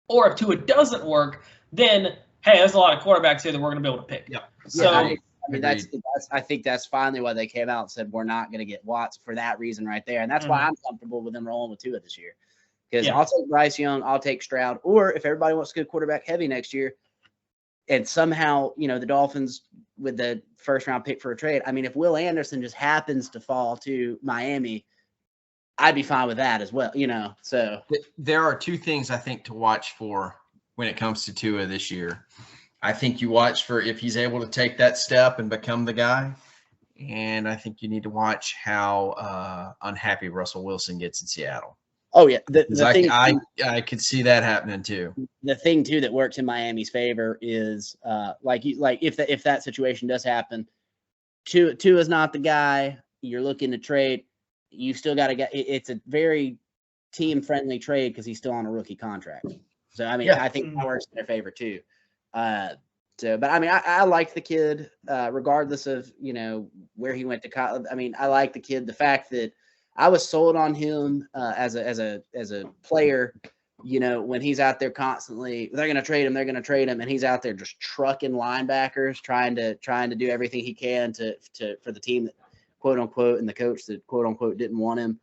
Or if Tua doesn't work, then, hey, there's a lot of quarterbacks here that we're going to be able to pick. Yeah. So I mean, I think that's finally why they came out and said we're not going to get Watts for that reason right there. And that's why I'm comfortable with them rolling with Tua this year. Because I'll take Bryce Young, I'll take Stroud. Or if everybody wants to go quarterback heavy next year, and somehow, the Dolphins with the first-round pick for a trade, I mean, if Will Anderson just happens to fall to Miami, I'd be fine with that as well, So there are two things I think to watch for when it comes to Tua this year. I think you watch for if he's able to take that step and become the guy. And I think you need to watch how unhappy Russell Wilson gets in Seattle. Oh, yeah. I could see that happening too. The thing, too, that works in Miami's favor is if that situation does happen, Tua is not the guy you're looking to trade. You still got to get – it's a very team-friendly trade because he's still on a rookie contract. So, I mean, I think that works in their favor too. But I mean, I like the kid, regardless of where he went to college. I mean, I like the kid. The fact that I was sold on him as a player, when he's out there constantly, they're gonna trade him, and he's out there just trucking linebackers, trying to do everything he can for the team that quote unquote and the coach that quote unquote didn't want him.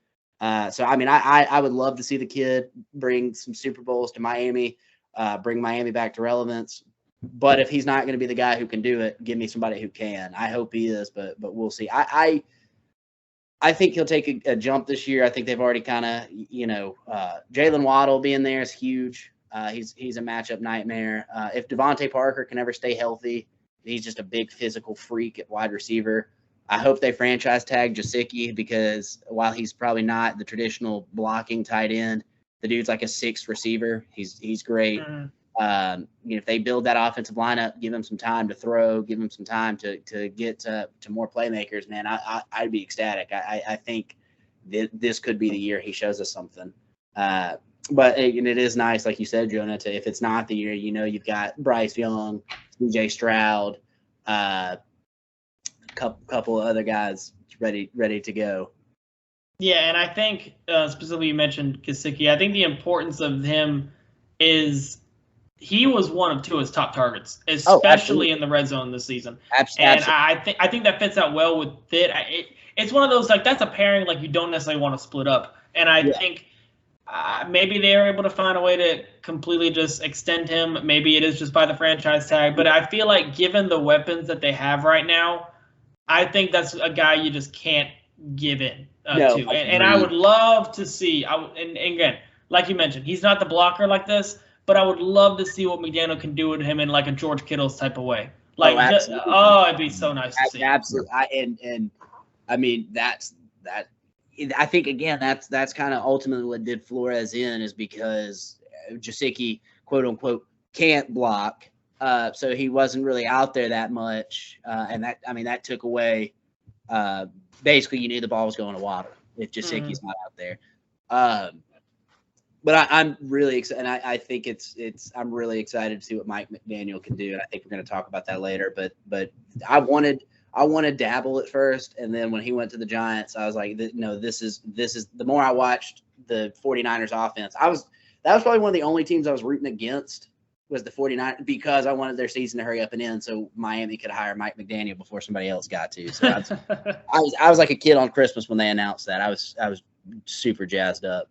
So I mean, I would love to see the kid bring some Super Bowls to Miami, bring Miami back to relevance. But if he's not going to be the guy who can do it, give me somebody who can. I hope he is, but we'll see. I think he'll take a jump this year. I think they've already kind of, Jalen Waddle being there is huge. He's a matchup nightmare. If Devontae Parker can ever stay healthy, he's just a big physical freak at wide receiver. I hope they franchise tag Gesicki because while he's probably not the traditional blocking tight end, the dude's like a sixth receiver. He's great. If they build that offensive lineup, give him some time to throw, give him some time to get to more playmakers, man, I'd be ecstatic. I think this could be the year he shows us something. But it is nice, like you said, Jonah, if it's not the year, you've got Bryce Young, C.J. Stroud, couple of other guys ready to go. Yeah, and I think specifically you mentioned Gesicki. I think the importance of him is he was one of Tua's top targets, especially in the red zone this season. Absolutely. And I think that fits out well with Fit. It's one of those, like, that's a pairing like you don't necessarily want to split up. And I think maybe they are able to find a way to completely just extend him. Maybe it is just by the franchise tag. But I feel like given the weapons that they have right now, I think that's a guy you just can't give in to. And I would love to see, and again, like you mentioned, he's not the blocker like this, but I would love to see what McDaniel can do with him in like a George Kittle's type of way. Like, it'd be so nice to see. Absolutely. And I mean, that's that. I think again, that's kind of ultimately what did Flores in, is because Gesicki, quote unquote, can't block. So he wasn't really out there that much. And that took away, basically you knew the ball was going to Waddle if Gesicki's not out there. But I'm really excited, and I think I'm really excited to see what Mike McDaniel can do. And I think we're going to talk about that later. But I wanted Dabble at first, and then when he went to the Giants, I was like, no, this is the more I watched the 49ers offense, that was probably one of the only teams I was rooting against was the 49ers, because I wanted their season to hurry up and end so Miami could hire Mike McDaniel before somebody else got to. So I was like a kid on Christmas when they announced that. I was super jazzed up.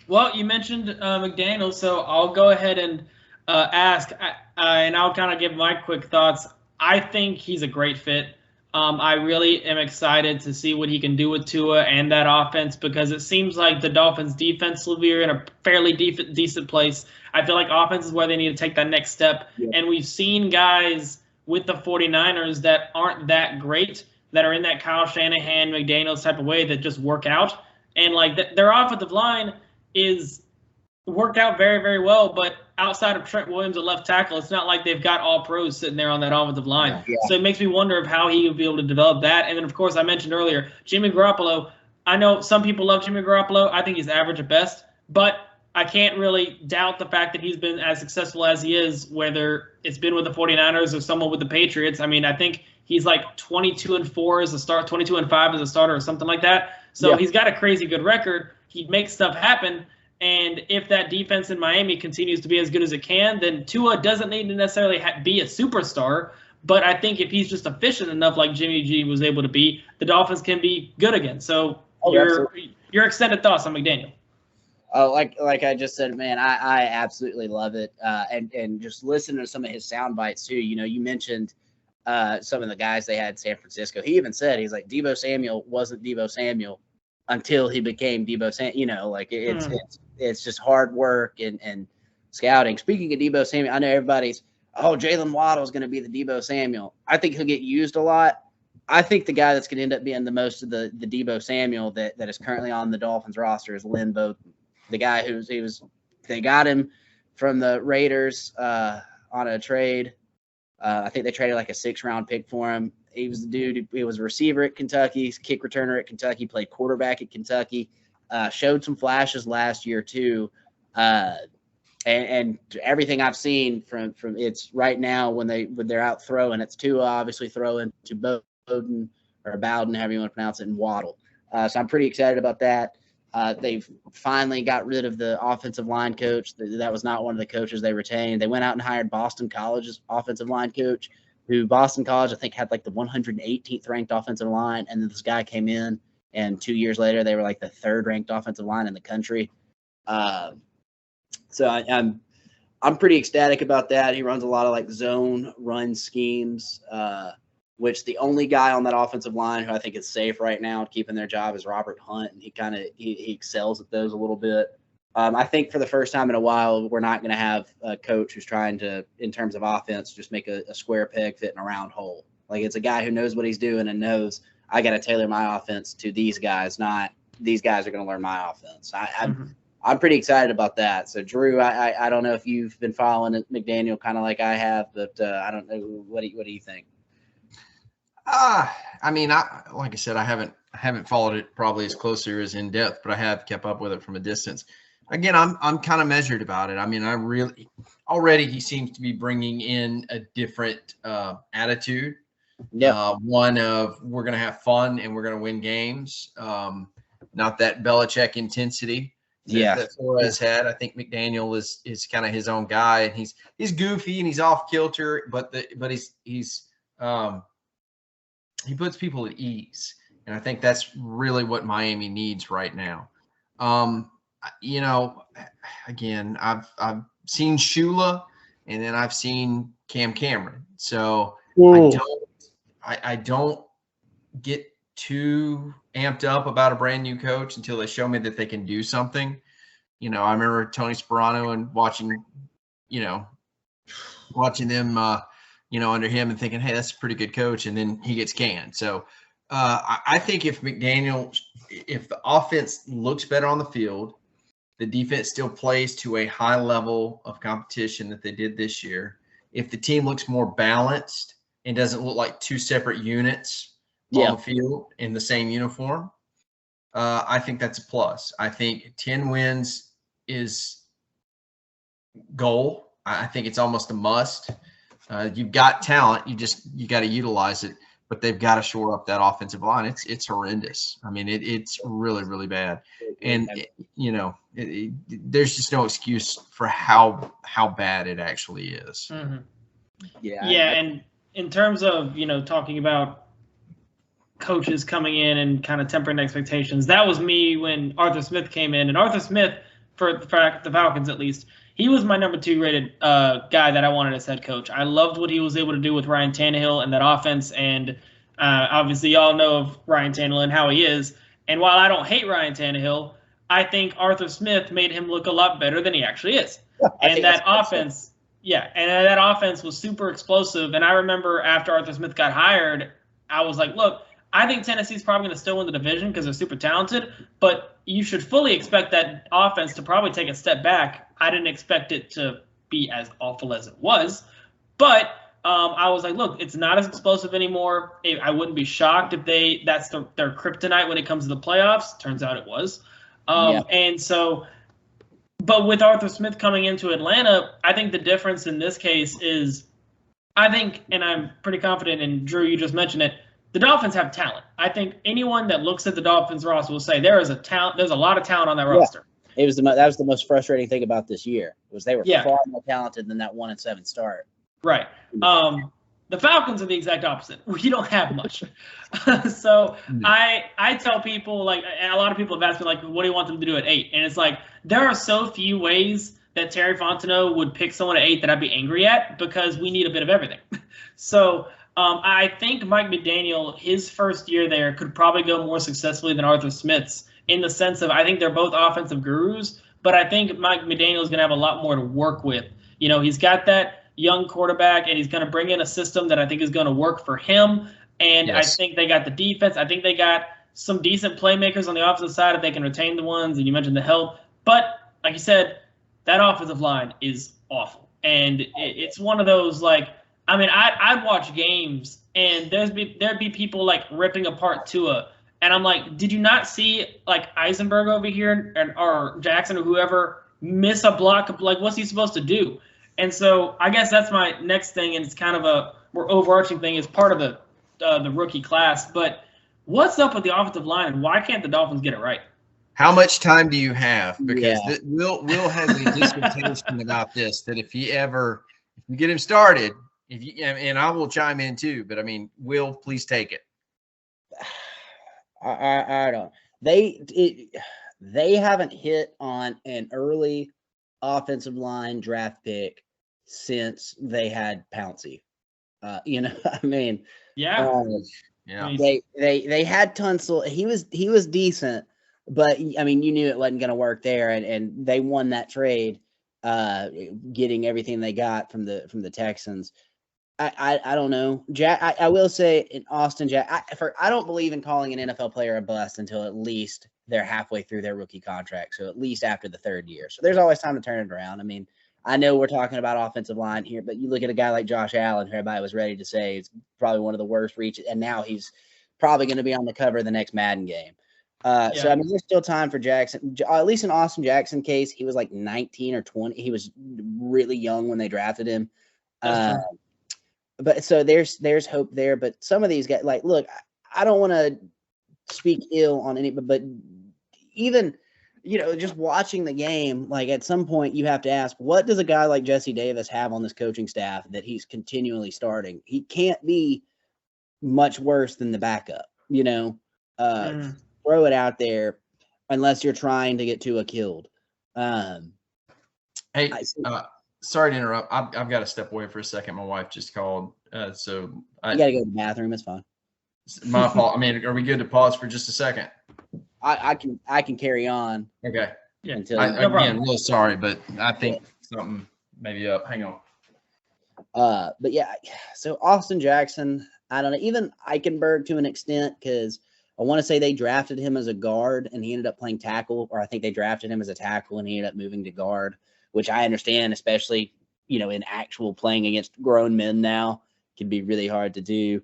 Well, you mentioned McDaniel, so I'll go ahead and ask, and I'll kind of give my quick thoughts. I think he's a great fit. I really am excited to see what he can do with Tua and that offense, because it seems like the Dolphins defensively are in a fairly decent place. I feel like offense is where they need to take that next step. Yeah. And we've seen guys with the 49ers that aren't that great, that are in that Kyle Shanahan, McDaniels type of way that just work out. And like their offensive line is worked out very, very well, but outside of Trent Williams at left tackle, it's not like they've got all pros sitting there on that offensive line. Yeah. So it makes me wonder of how he would be able to develop that. And then, of course, I mentioned earlier, Jimmy Garoppolo. I know some people love Jimmy Garoppolo. I think he's average at best, but I can't really doubt the fact that he's been as successful as he is, whether it's been with the 49ers or someone with the Patriots. I mean, I think he's like 22-4 as a start, 22-5 as a starter or something like that. So He's got a crazy good record. He makes stuff happen. And if that defense in Miami continues to be as good as it can, then Tua doesn't need to necessarily be a superstar. But I think if he's just efficient enough like Jimmy G was able to be, the Dolphins can be good again. So your extended thoughts on McDaniel. Oh, like I just said, man, I absolutely love it. And just listen to some of his sound bites too. You know, you mentioned some of the guys they had in San Francisco. He even said, he's like, Deebo Samuel wasn't Deebo Samuel until he became Deebo Samuel. You know, like it's just hard work and scouting. Speaking of Deebo Samuel, I know everybody's, Jalen Waddle is going to be the Deebo Samuel. I think he'll get used a lot. I think the guy that's going to end up being the most of the Deebo Samuel that is currently on the Dolphins roster is Lynn Bowden, the guy they got him from the Raiders on a trade. I think they traded like a 6th-round pick for him. He was the dude. He was a receiver at Kentucky, kick returner at Kentucky, played quarterback at Kentucky, showed some flashes last year too. And everything I've seen from it's right now when they're out throwing, it's Tua obviously throwing to Bowden or Bowden, however you want to pronounce it, and Waddle. So I'm pretty excited about that. They've finally got rid of the offensive line coach. That was not one of the coaches they retained. They went out and hired Boston College's offensive line coach, who Boston College, I think, had like the 118th ranked offensive line. And then this guy came in, and 2 years later, they were like the 3rd ranked offensive line in the country. So I'm pretty ecstatic about that. He runs a lot of like zone run schemes, which the only guy on that offensive line who I think is safe right now keeping their job is Robert Hunt. And he excels at those a little bit. I think for the first time in a while, we're not going to have a coach who's trying to, in terms of offense, just make a square peg fit in a round hole. Like, it's a guy who knows what he's doing and knows I got to tailor my offense to these guys, not these guys are going to learn my offense. I'm pretty excited about that. So, Drew, I don't know if you've been following McDaniel kind of like I have, but I don't know. What do you think? I mean, like I said, I haven't followed it probably as closely or as in depth, but I have kept up with it from a distance. Again, I'm kind of measured about it. I mean, already he seems to be bringing in a different attitude. Yeah. One of we're going to have fun and we're going to win games. Not that Belichick intensity that Flores had. I think McDaniel is kind of his own guy, and he's goofy and he's off kilter, but he puts people at ease, and I think that's really what Miami needs right now. You know, again, I've seen Shula, and then I've seen Cam Cameron. So I don't get too amped up about a brand new coach until they show me that they can do something. You know, I remember Tony Sperano and watching them, under him and thinking, hey, that's a pretty good coach. And then he gets canned. So I think if the offense looks better on the field, the defense still plays to a high level of competition that they did this year. If the team looks more balanced and doesn't look like two separate units on the field in the same uniform, I think that's a plus. I think 10 wins is goal. I think it's almost a must. You've got talent. You got to utilize it, but they've got to shore up that offensive line. It's horrendous. I mean, it's really, really bad. And, there's just no excuse for how bad it actually is. Mm-hmm. Yeah. And in terms of, talking about coaches coming in and kind of tempering expectations, that was me when Arthur Smith came in. And Arthur Smith, for the Falcons at least, he was my number 2 rated guy that I wanted as head coach. I loved what he was able to do with Ryan Tannehill and that offense. And Obviously, y'all know of Ryan Tannehill and how he is. And while I don't hate Ryan Tannehill, I think Arthur Smith made him look a lot better than he actually is. And that offense, and that offense was super explosive. And I remember after Arthur Smith got hired, I was like, look, I think Tennessee's probably going to still win the division because they're super talented, but you should fully expect that offense to probably take a step back. I didn't expect it to be as awful as it was, but I was like, look, it's not as explosive anymore. I wouldn't be shocked if that's their kryptonite when it comes to the playoffs. Turns out it was. And so, but with Arthur Smith coming into Atlanta, I think the difference in this case is, I think, and I'm pretty confident, and Drew, you just mentioned it, the Dolphins have talent. I think anyone that looks at the Dolphins roster will say there's a lot of talent on that roster. That was the most frustrating thing about this year, was they were far more talented than that 1-7 start. Right. The Falcons are the exact opposite. We don't have much. So I tell people, like, and a lot of people have asked me, like, what do you want them to do at 8? And it's like, there are so few ways that Terry Fontenot would pick someone at 8 that I'd be angry at, because we need a bit of everything. So I think Mike McDaniel, his first year there, could probably go more successfully than Arthur Smith's, in the sense of, I think they're both offensive gurus, but I think Mike McDaniel is going to have a lot more to work with. You know, he's got that young quarterback, and he's going to bring in a system that I think is going to work for him. And I think they got the defense. I think they got some decent playmakers on the offensive side if they can retain the ones. And you mentioned the help. But like you said, that offensive line is awful. And it's one of those, like, I mean, I'd watch games, and there'd be people, like, ripping apart Tua. And I'm like, did you not see, like, Eisenberg over here or Jackson or whoever miss a block? Like, what's he supposed to do? And so I guess that's my next thing, and it's kind of a more overarching thing. It's part of the rookie class. But what's up with the offensive line, and why can't the Dolphins get it right? How much time do you have? Because Will has a dissertation about this, that if you get him started, and I will chime in too, but I mean, Will, please take it. I don't. They haven't hit on an early offensive line draft pick since they had Pouncey. You know, I mean, they had Tunsil. He was decent, but I mean, you knew it wasn't going to work there, and they won that trade, getting everything they got from the Texans. I don't know, Jack. I will say in Austin, Jack. I don't believe in calling an NFL player a bust until at least they're halfway through their rookie contract. So at least after the third year. So there's always time to turn it around. I mean, I know we're talking about offensive line here, but you look at a guy like Josh Allen, who everybody was ready to say is probably one of the worst reaches, and now he's probably going to be on the cover of the next Madden game. So I mean, there's still time for Jackson. At least in Austin Jackson case, he was like 19 or 20. He was really young when they drafted him. But so there's hope there. But some of these guys, like, look, I don't want to speak ill on any, but even, you know, just watching the game, like, at some point you have to ask, what does a guy like Jesse Davis have on this coaching staff that he's continually starting? He can't be much worse than the backup, you know. Throw it out there unless you're trying to get Tua killed. Hey, sorry to interrupt. I've got to step away for a second. My wife just called. So you got to go to the bathroom. It's fine. My fault. I mean, are we good to pause for just a second? I can carry on. Okay. Yeah. Again, real sorry, but I think something maybe up. Hang on. But yeah, so Austin Jackson, I don't know, even Eichenberg to an extent, because I want to say they drafted him as a guard and he ended up playing tackle, or I think they drafted him as a tackle and he ended up moving to guard, which I understand, especially, you know, in actual playing against grown men now, can be really hard to do.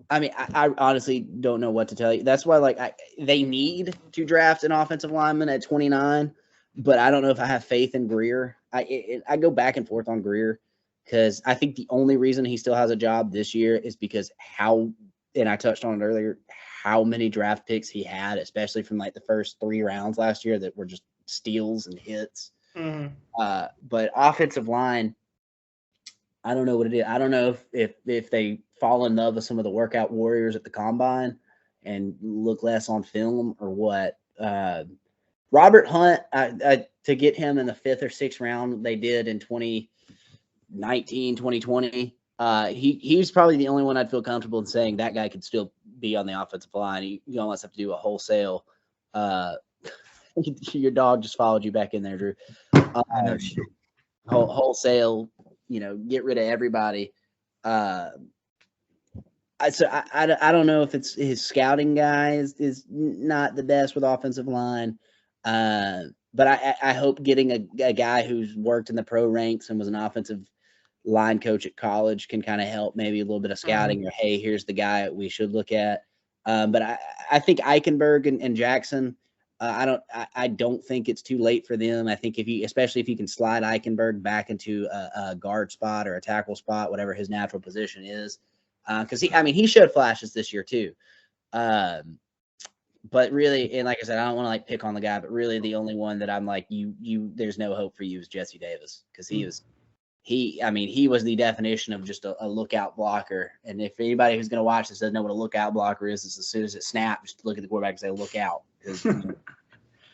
I mean, I honestly don't know what to tell you. That's why, like, they need to draft an offensive lineman at 29, but I don't know if I have faith in Greer. I go back and forth on Greer, because I think the only reason he still has a job this year is because and I touched on it earlier, how many draft picks he had, especially from like the first 3 rounds last year that were just steals and hits. But offensive line, I don't know what it is. I don't know if they fall in love with some of the workout warriors at the combine and look less on film or what. Robert Hunt, to get him in the 5th or 6th round, they did in 2019, 2020. He's probably the only one I'd feel comfortable in saying that guy could still be on the offensive line. You almost have to do a wholesale. Your dog just followed you back in there, Drew. I know shit. Wholesale, get rid of everybody. I don't know if it's his scouting guy is not the best with offensive line. But I hope getting a guy who's worked in the pro ranks and was an offensive line coach at college can kind of help, maybe a little bit of scouting, or, hey, here's the guy we should look at. But I think Eichenberg and Jackson, I don't think it's too late for them. I think especially if you can slide Eichenberg back into a guard spot or a tackle spot, whatever his natural position is. Because he showed flashes this year too. But really, and like I said, I don't want to pick on the guy, but really the only one that I'm like, there's no hope for you is Jesse Davis, because he was the definition of just a lookout blocker. And if anybody who's going to watch this doesn't know what a lookout blocker is, it's as soon as it snaps, just look at the quarterback and say, look out.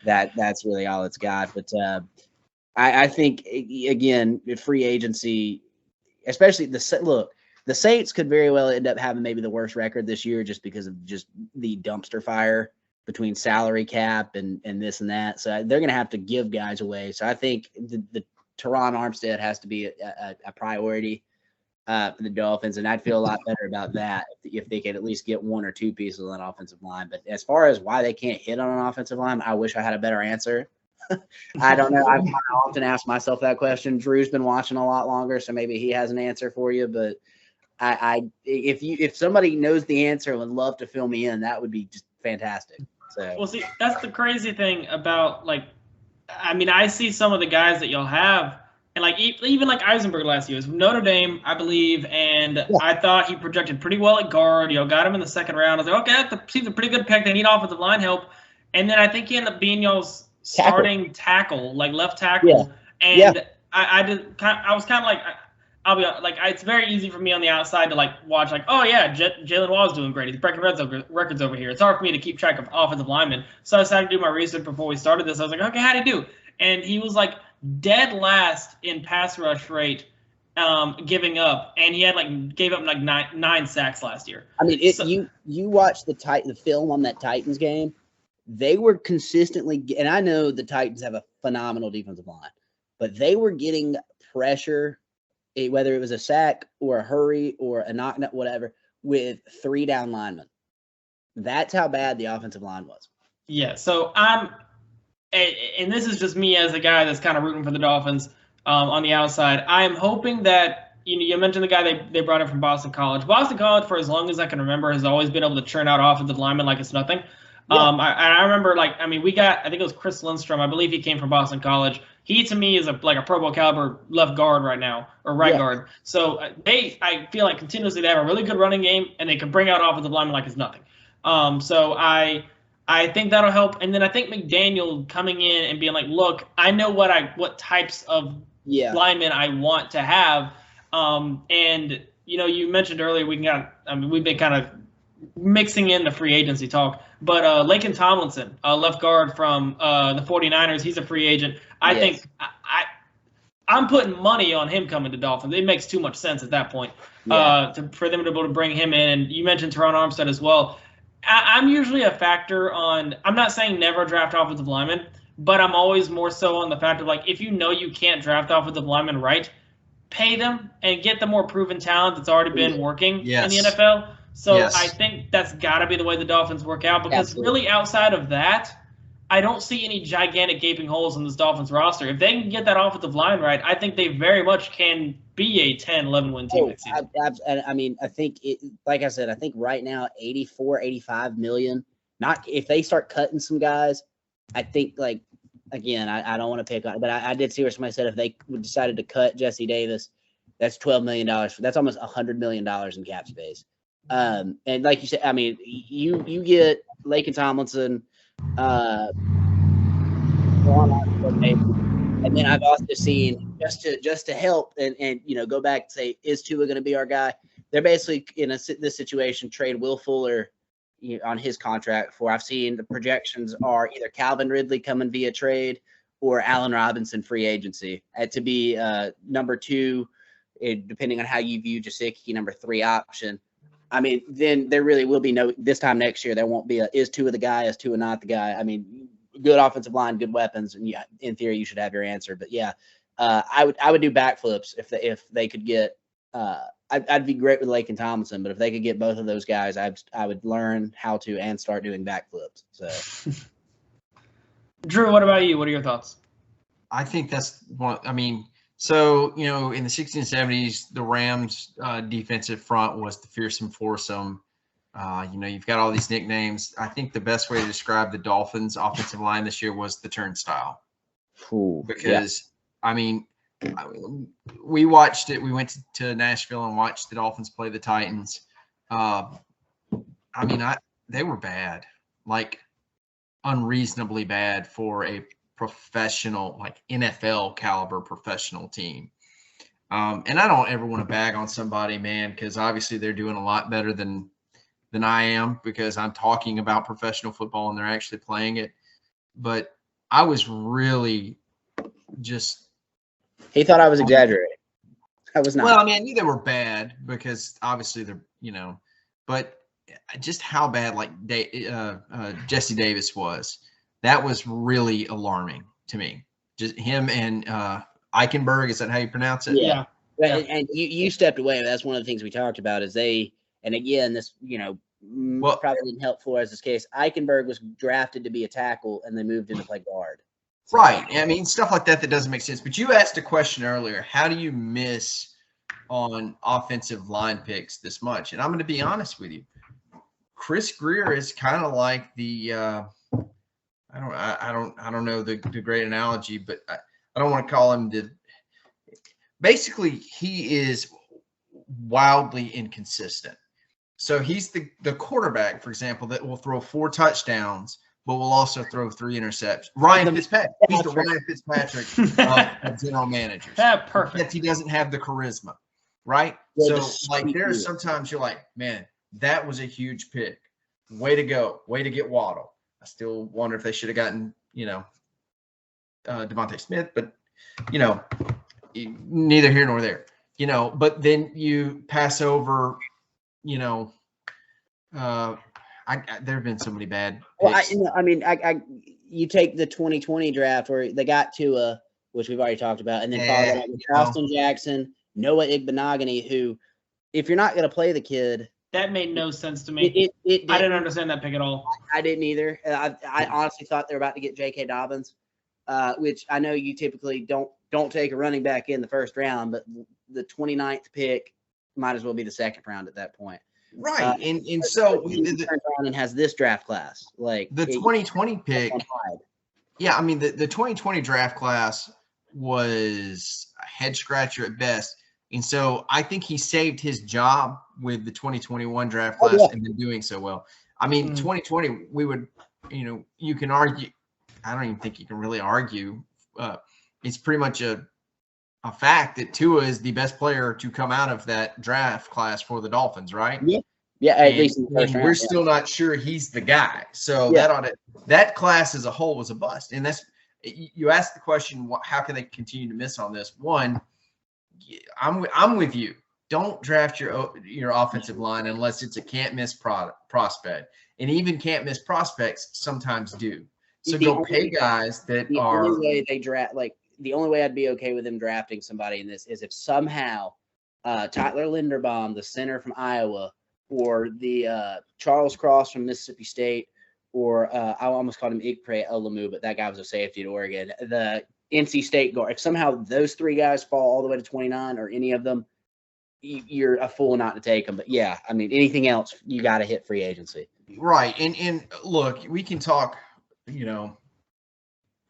That's really all it's got. But I think, again, free agency, especially the Saints could very well end up having maybe the worst record this year just because of just the dumpster fire between salary cap and this and that. So they're going to have to give guys away. So I think the Teron Armstead has to be a priority for the Dolphins, and I'd feel a lot better about that if they could at least get one or two pieces on that offensive line. But as far as why they can't hit on an offensive line, I wish I had a better answer. I don't know. I often ask myself that question. Drew's been watching a lot longer, so maybe he has an answer for you. But if somebody knows the answer and would love to fill me in, that would be just fantastic. So, well, see, that's the crazy thing about I see some of the guys that you'll have, and even Eisenberg last year was Notre Dame, I believe, and I thought he projected pretty well at guard. Got him in the second round. I was like, okay, that seems a pretty good pick. They need offensive line help, and then I think he ended up being y'all's starting tackle, left tackle, and I was kind of like. I'll be it's very easy for me on the outside to watch oh yeah, Jalen Waddle's doing great. He's breaking records over here. It's hard for me to keep track of offensive linemen. So I decided to do my research before we started this. I was like, okay, how'd he do? And he was dead last in pass rush rate, giving up, and he had gave up nine sacks last year. I mean, you watch the film on that Titans game. They were consistently, and I know the Titans have a phenomenal defensive line, but they were getting pressure, whether it was a sack or a hurry or a knock, whatever, with 3 down linemen. That's how bad the offensive line was. Yeah, so and this is just me as a guy that's kind of rooting for the Dolphins on the outside. I'm hoping that, you mentioned the guy they brought in from Boston College. Boston College, for as long as I can remember, has always been able to churn out offensive linemen like it's nothing. Yeah. I remember, we got, I think it was Chris Lindstrom. I believe he came from Boston College. He, to me, is a Pro Bowl caliber left guard right now, or right guard. So I feel like continuously they have a really good running game, and they can bring out offensive linemen like it's nothing. So I think that'll help. And then I think McDaniel coming in and being look, I know what types of linemen I want to have. And you mentioned earlier we've been kind of mixing in the free agency talk. But Laken Tomlinson, left guard from the 49ers, he's a free agent. I think I'm putting money on him coming to Dolphins. It makes too much sense at that point for them to be able to bring him in. And you mentioned Teron Armstead as well. I'm usually a factor on – I'm not saying never draft offensive linemen, but I'm always more so on the fact of if you can't draft offensive linemen right, pay them and get the more proven talent that's already been working in the NFL. So I think that's got to be the way the Dolphins work out, because really outside of that, I don't see any gigantic gaping holes in this Dolphins roster. If they can get that offensive line right, I think they very much can be a 10, 11-win team next season. I think, like I said, I think right now 84, 85 million. Not if they start cutting some guys, I think again, I don't want to pick on it, but I did see where somebody said if they decided to cut Jesse Davis, that's $12 million. That's almost $100 million in cap space. And like you said, you get Laken Tomlinson, and then I've also seen just to help and go back and say, is Tua going to be our guy? They're basically in this situation, trade Will Fuller on his contract for. I've seen the projections are either Calvin Ridley coming via trade or Allen Robinson free agency to be number 2 depending on how you view Gesicki, number 3 option. I mean, then there really will be this time next year, there won't be is Tua the guy, is Tua not the guy. I mean, good offensive line, good weapons, and yeah, in theory, you should have your answer. But yeah, I would do backflips if they could get. I'd be great with Lake and Tomlinson, but if they could get both of those guys, I would learn how to and start doing backflips. So, Drew, what about you? What are your thoughts? I think that's one. I mean, so, in the 60s and 70s, the Rams defensive front was the fearsome foursome. You've got all these nicknames. I think the best way to describe the Dolphins offensive line this year was the turnstile. Because, I mean, we watched it. We went to Nashville and watched the Dolphins play the Titans. They were bad, like unreasonably bad for a professional, like NFL caliber professional team. And I don't ever want to bag on somebody, man, because obviously they're doing a lot better than I am, because I'm talking about professional football and they're actually playing it. But I was really just. He thought I was exaggerating. I was not. Well, I mean, I knew they were bad because obviously they're, but just how bad Jesse Davis was. That was really alarming to me. Just him and Eichenberg, is that how you pronounce it? Yeah. And you stepped away. That's one of the things we talked about is and again, this, probably didn't help Flores' case. Eichenberg was drafted to be a tackle and they moved him to play guard. Right. I mean, stuff like that doesn't make sense. But you asked a question earlier. How do you miss on offensive line picks this much? And I'm going to be honest with you. Chris Greer is kind of like the I don't know the great analogy, but I don't want to call him basically he is wildly inconsistent. So he's the quarterback, for example, that will throw 4 touchdowns, but will also throw 3 interceptions. Ryan Fitzpatrick. He's the Ryan Fitzpatrick of general managers. Perfect. Yet he doesn't have the charisma, right? So there's sometimes you're like, man, that was a huge pick. Way to go. Way to get Waddle. I still wonder if they should have gotten, Devontae Smith, but, neither here nor there, but then you pass over, there have been so many bad picks. Well, you take the 2020 draft where they got Tua, which we've already talked about, and then Austin Jackson, Noah Igbenogany, who, if you're not going to play the kid. That made no sense to me. I didn't understand that pick at all. I didn't either. I honestly thought they were about to get J.K. Dobbins, which I know you typically don't take a running back in the first round, but the 29th pick might as well be the second round at that point. Right. And so he turns around and has this draft class. Like the 2020 pick. Yeah, I mean the 2020 draft class was a head scratcher at best. And so I think he saved his job with the 2021 draft class and been doing so well. I mean, 2020, we would, you can argue. I don't even think you can really argue. It's pretty much a fact that Tua is the best player to come out of that draft class for the Dolphins, right? Yeah. Yeah, at least in the first round, we're still not sure he's the guy. So that class as a whole was a bust. And you asked the question, how can they continue to miss on this? One, I'm with you. Don't draft your offensive line unless it's a can't miss prospect, and even can't miss prospects sometimes do. So go pay guys that are. The only way they draft, the only way I'd be okay with them drafting somebody in this is if somehow Tyler Linderbaum, the center from Iowa, or the Charles Cross from Mississippi State, or I almost called him Ikpre Olumu, but that guy was a safety at Oregon. The NC State guard. If somehow those 3 guys fall all the way to 29 or any of them, you're a fool not to take them. But yeah, I mean, anything else, you got to hit free agency. Right. And look, we can talk,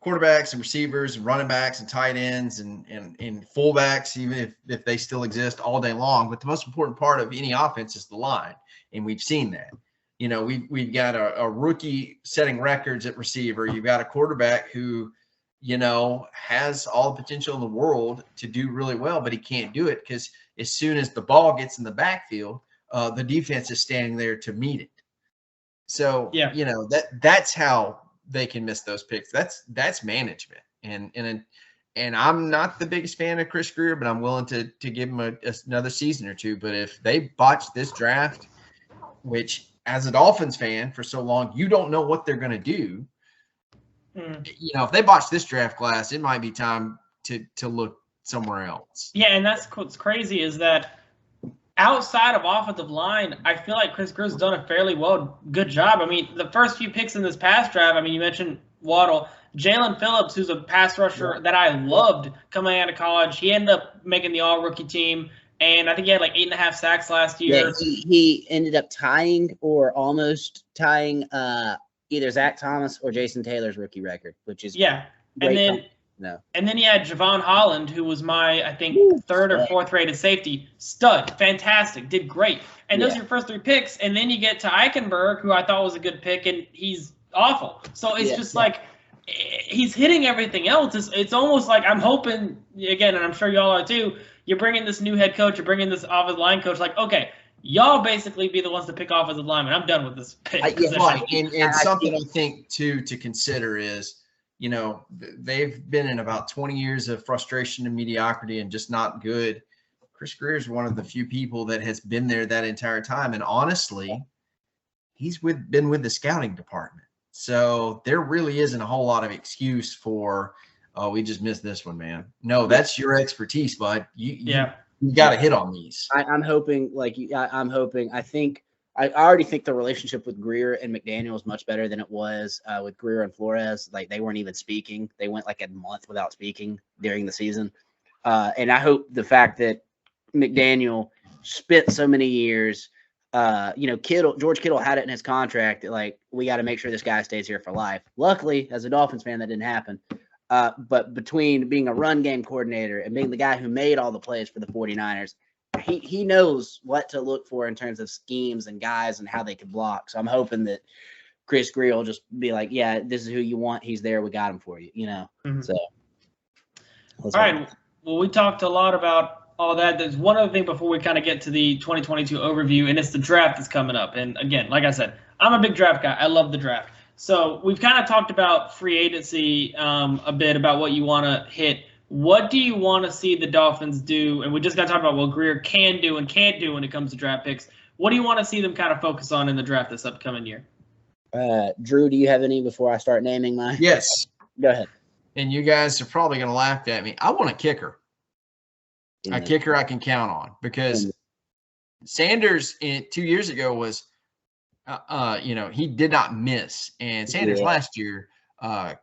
quarterbacks and receivers and running backs and tight ends and fullbacks, even if they still exist all day long. But the most important part of any offense is the line. And we've seen that. We've got a rookie setting records at receiver. You've got a quarterback who, has all the potential in the world to do really well, but he can't do it because as soon as the ball gets in the backfield, the defense is standing there to meet it. So, that's how they can miss those picks. That's management. And And I'm not the biggest fan of Chris Grier, but I'm willing to give him another season or two. But if they botch this draft, which as a Dolphins fan for so long, you don't know what they're going to do. You know, if they botch this draft class, it might be time to look somewhere else. Yeah, and that's what's crazy is that outside of offensive line, I feel like Chris Grier's done a fairly good job. I mean, the first few picks in this past draft, I mean, you mentioned Waddle. Jalen Phillips, who's a pass rusher that I loved coming out of college, he ended up making the all-rookie team, and I think he had like 8.5 sacks last year. Yeah, he ended up tying or almost tying either Zach Thomas or Jason Taylor's rookie record, which is and then you had Javon Holland, who was my, I think, third or fourth rated safety. Stud, fantastic, did great. And those are your first 3 picks, and then you get to Eichenberg, who I thought was a good pick, and he's awful. So it's just like he's hitting everything else. It's almost like I'm hoping, again, and I'm sure y'all are too, you're bringing this new head coach, you're bringing this offensive line coach, like, okay, y'all basically be the ones to pick offensive linemen. I'm done with this pick. Right, and something I think, too, to consider is, you know, they've been in about 20 years of frustration and mediocrity and just not good. Chris Grier is one of the few people that has been there that entire time. And honestly, he's been with the scouting department. So there really isn't a whole lot of excuse for, oh, we just missed this one, man. No, that's your expertise, bud. You got to hit on these. I'm hoping, I already think the relationship with Grier and McDaniel is much better than it was with Grier and Flores. Like, they weren't even speaking. They went like a month without speaking during the season. And I hope the fact that McDaniel spent so many years, George Kittle had it in his contract that, like, we got to make sure this guy stays here for life. Luckily, as a Dolphins fan, that didn't happen. But between being a run game coordinator and being the guy who made all the plays for the 49ers, he knows what to look for in terms of schemes and guys and how they can block. So I'm hoping that Chris Grier will just be like, yeah, this is who you want. He's there. We got him for you, So. All right. Well, we talked a lot about all that. There's one other thing before we kind of get to the 2022 overview, and it's the draft that's coming up. And again, like I said, I'm a big draft guy. I love the draft. So we've kind of talked about free agency a bit, about what you want to hit. What do you want to see the Dolphins do? And we just got to talk about what Grier can do and can't do when it comes to draft picks. What do you want to see them kind of focus on in the draft this upcoming year? Drew, do you have any before I start naming mine? Yes. Go ahead. And you guys are probably going to laugh at me. I want a kicker. A kicker I can count on, because Sanders 2 years ago was, he did not miss, and Sanders last year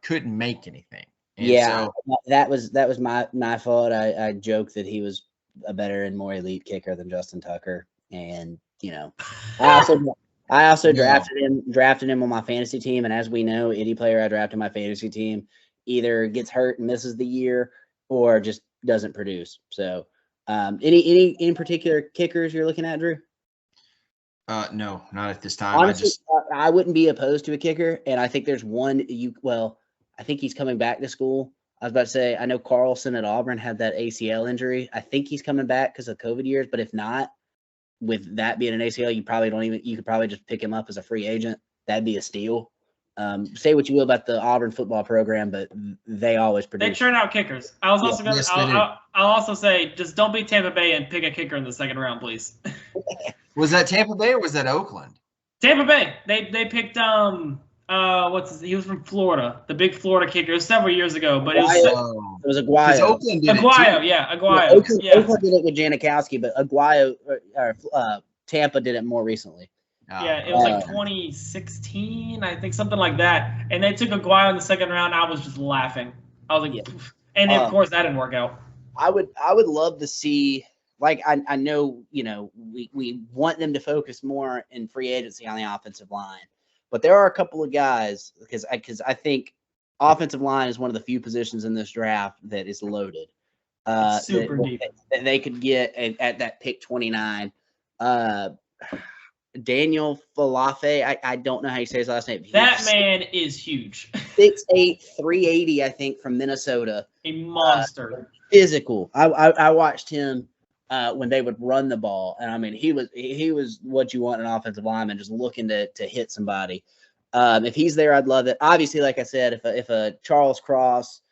couldn't make anything. And so, that was my fault. I joked that he was a better and more elite kicker than Justin Tucker, and I also drafted him on my fantasy team, and as we know, any player I draft in my fantasy team either gets hurt and misses the year or just doesn't produce. So, any particular kickers you're looking at, Drew? No, not at this time. Honestly, I wouldn't be opposed to a kicker, and I think there's one. I think he's coming back to school. I was about to say, I know Carlson at Auburn had that ACL injury. I think he's coming back because of COVID years, but if not, with that being an ACL, you could probably just pick him up as a free agent. That'd be a steal. Say what you will about the Auburn football program, but they always produce. They churn out kickers. I'll also say, just don't beat Tampa Bay and pick a kicker in the second round, please. Was that Tampa Bay or was that Oakland? Tampa Bay. They picked he was from Florida, the big Florida kicker. It was several years ago, but it was Aguayo. Oakland did Aguayo, Aguayo. Oakland did it with Janikowski, but Aguayo Tampa did it more recently. It was like 2016, I think, something like that. And they took Aguayo in the second round. I was just laughing. I was like, and of course that didn't work out. I would love to see, like, I know, we want them to focus more in free agency on the offensive line, but there are a couple of guys, because I think offensive line is one of the few positions in this draft that is loaded. Super deep. That they could get at that pick 29. Daniel Falafe, I don't know how you say his last name. That man is huge. 6'8", 380, I think, from Minnesota. A monster. Physical. I watched him when they would run the ball, and I mean, he was what you want in an offensive lineman, just looking to hit somebody. If he's there, I'd love it. Obviously, like I said, if a Charles Cross,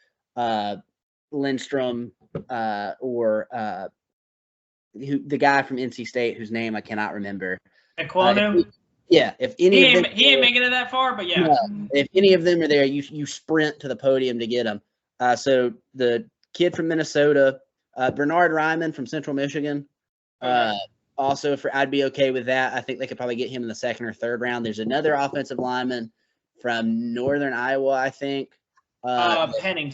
Lindstrom or the guy from NC State whose name I cannot remember. Equanu? If any of them, he ain't making it that far, but yeah. If any of them are there, you sprint to the podium to get them. So the kid from Minnesota, Bernard Ryman from Central Michigan, also I'd be okay with that. I think they could probably get him in the second or third round. There's another offensive lineman from Northern Iowa, I think. Penning.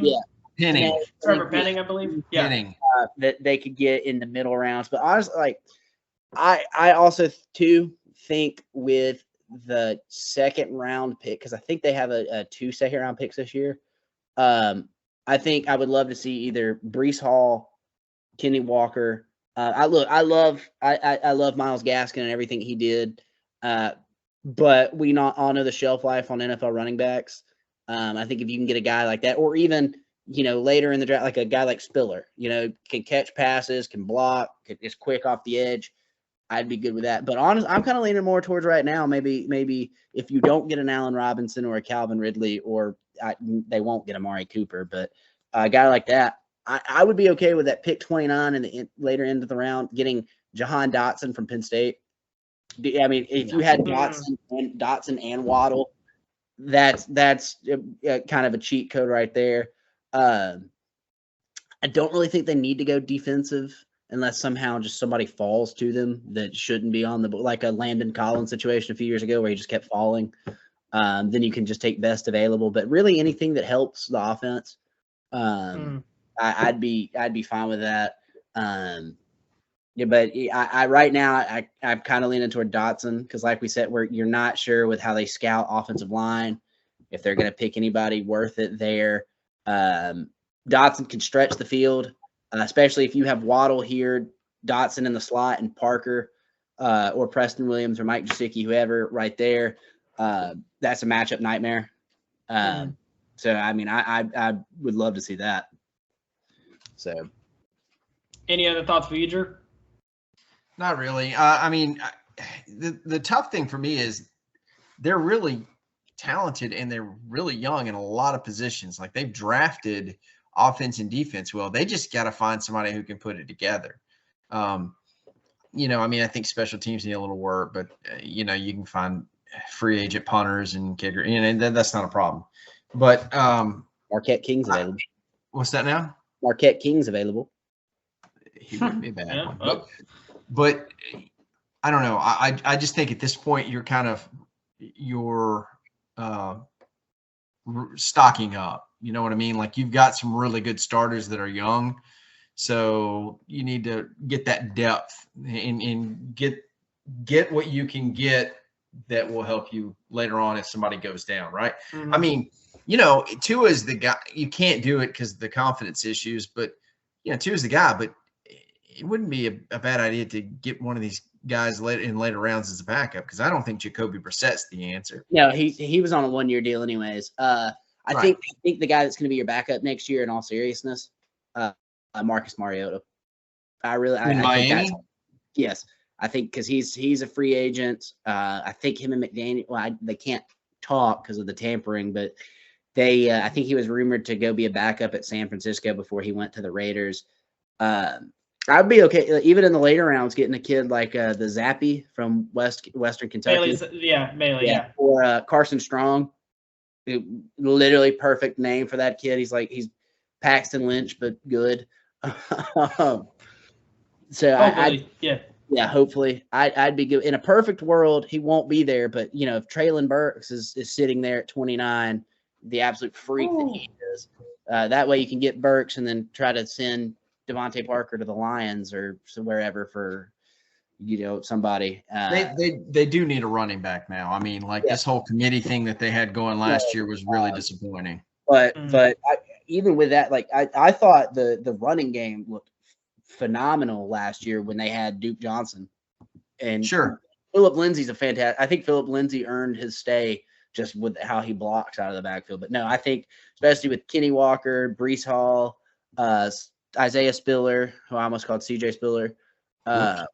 Yeah. Penning. Trevor Penning, I believe. Yeah. Penning. That they could get in the middle rounds. But honestly, like I also too think with the second round pick, because I think they have a 2 second round picks this year. I think I would love to see either Breece Hall, Kenny Walker. I love Myles Gaskin and everything he did. But we all know the shelf life on NFL running backs. I think if you can get a guy like that, or even, later in the draft, like a guy like Spiller, can catch passes, can block, is quick off the edge, I'd be good with that. But honestly, I'm kind of leaning more towards right now. Maybe if you don't get an Allen Robinson or a Calvin Ridley, or they won't get Amari Cooper, but a guy like that, I would be okay with that pick 29 in the later end of the round, getting Jahan Dotson from Penn State. I mean, if you had Dotson and Waddle, that's kind of a cheat code right there. I don't really think they need to go defensive unless somehow just somebody falls to them that shouldn't be on the board, like a Landon Collins situation a few years ago where he just kept falling. Then you can just take best available. But really anything that helps the offense, I'd be fine with that. But I right now I'm kind of leaning toward Dotson because, like we said, you're not sure with how they scout offensive line if they're going to pick anybody worth it there. Dotson can stretch the field, especially if you have Waddle here, Dotson in the slot, and Parker or Preston Williams or Mike Gesicki, whoever, right there. That's a matchup nightmare. So I mean, I would love to see that. So, any other thoughts for you, Drew? Not really. I mean, the tough thing for me is they're really talented and they're really young in a lot of positions. Like, they've drafted offense and defense well. They just got to find somebody who can put it together. I mean, I think special teams need a little work, but you can find free agent punters and kicker. That's not a problem. But Marquette King's available. What's that now? Marquette King's available. He wouldn't be a bad one. But I don't know. I just think at this point you're stocking up. You know what I mean? Like, you've got some really good starters that are young, so you need to get that depth and get what you can get that will help you later on if somebody goes down, right? Mm-hmm. I mean, Tua is the guy. You can't do it because of the confidence issues, but Tua is the guy. But it wouldn't be a bad idea to get one of these guys in later rounds as a backup, because I don't think Jacoby Brissett's the answer. No, he was on a 1-year deal anyways. I think the guy that's going to be your backup next year, in all seriousness, Marcus Mariota. I think yes, I think because he's a free agent. I think him and McDaniel, they can't talk because of the tampering, but I think he was rumored to go be a backup at San Francisco before he went to the Raiders. I'd be okay, even in the later rounds, getting a kid like the Zappy from Western Kentucky. Bailey, yeah. Or Carson Strong. Literally perfect name for that kid. He's Paxton Lynch, but good. Hopefully. I'd be good. In a perfect world, he won't be there, but if Traylon Burks is sitting there at 29, the absolute freak that he is, that way you can get Burks and then try to send Devontae Parker to the Lions or wherever for somebody. They do need a running back now. I mean, this whole committee thing that they had going last year was really disappointing. But even with that, I thought the running game looked phenomenal last year when they had Duke Johnson. And sure, Phillip Lindsay's a fantastic. I think Phillip Lindsay earned his stay just with how he blocks out of the backfield. But no, I think especially with Kenny Walker, Breece Hall, Isaiah Spiller, who I almost called CJ Spiller, and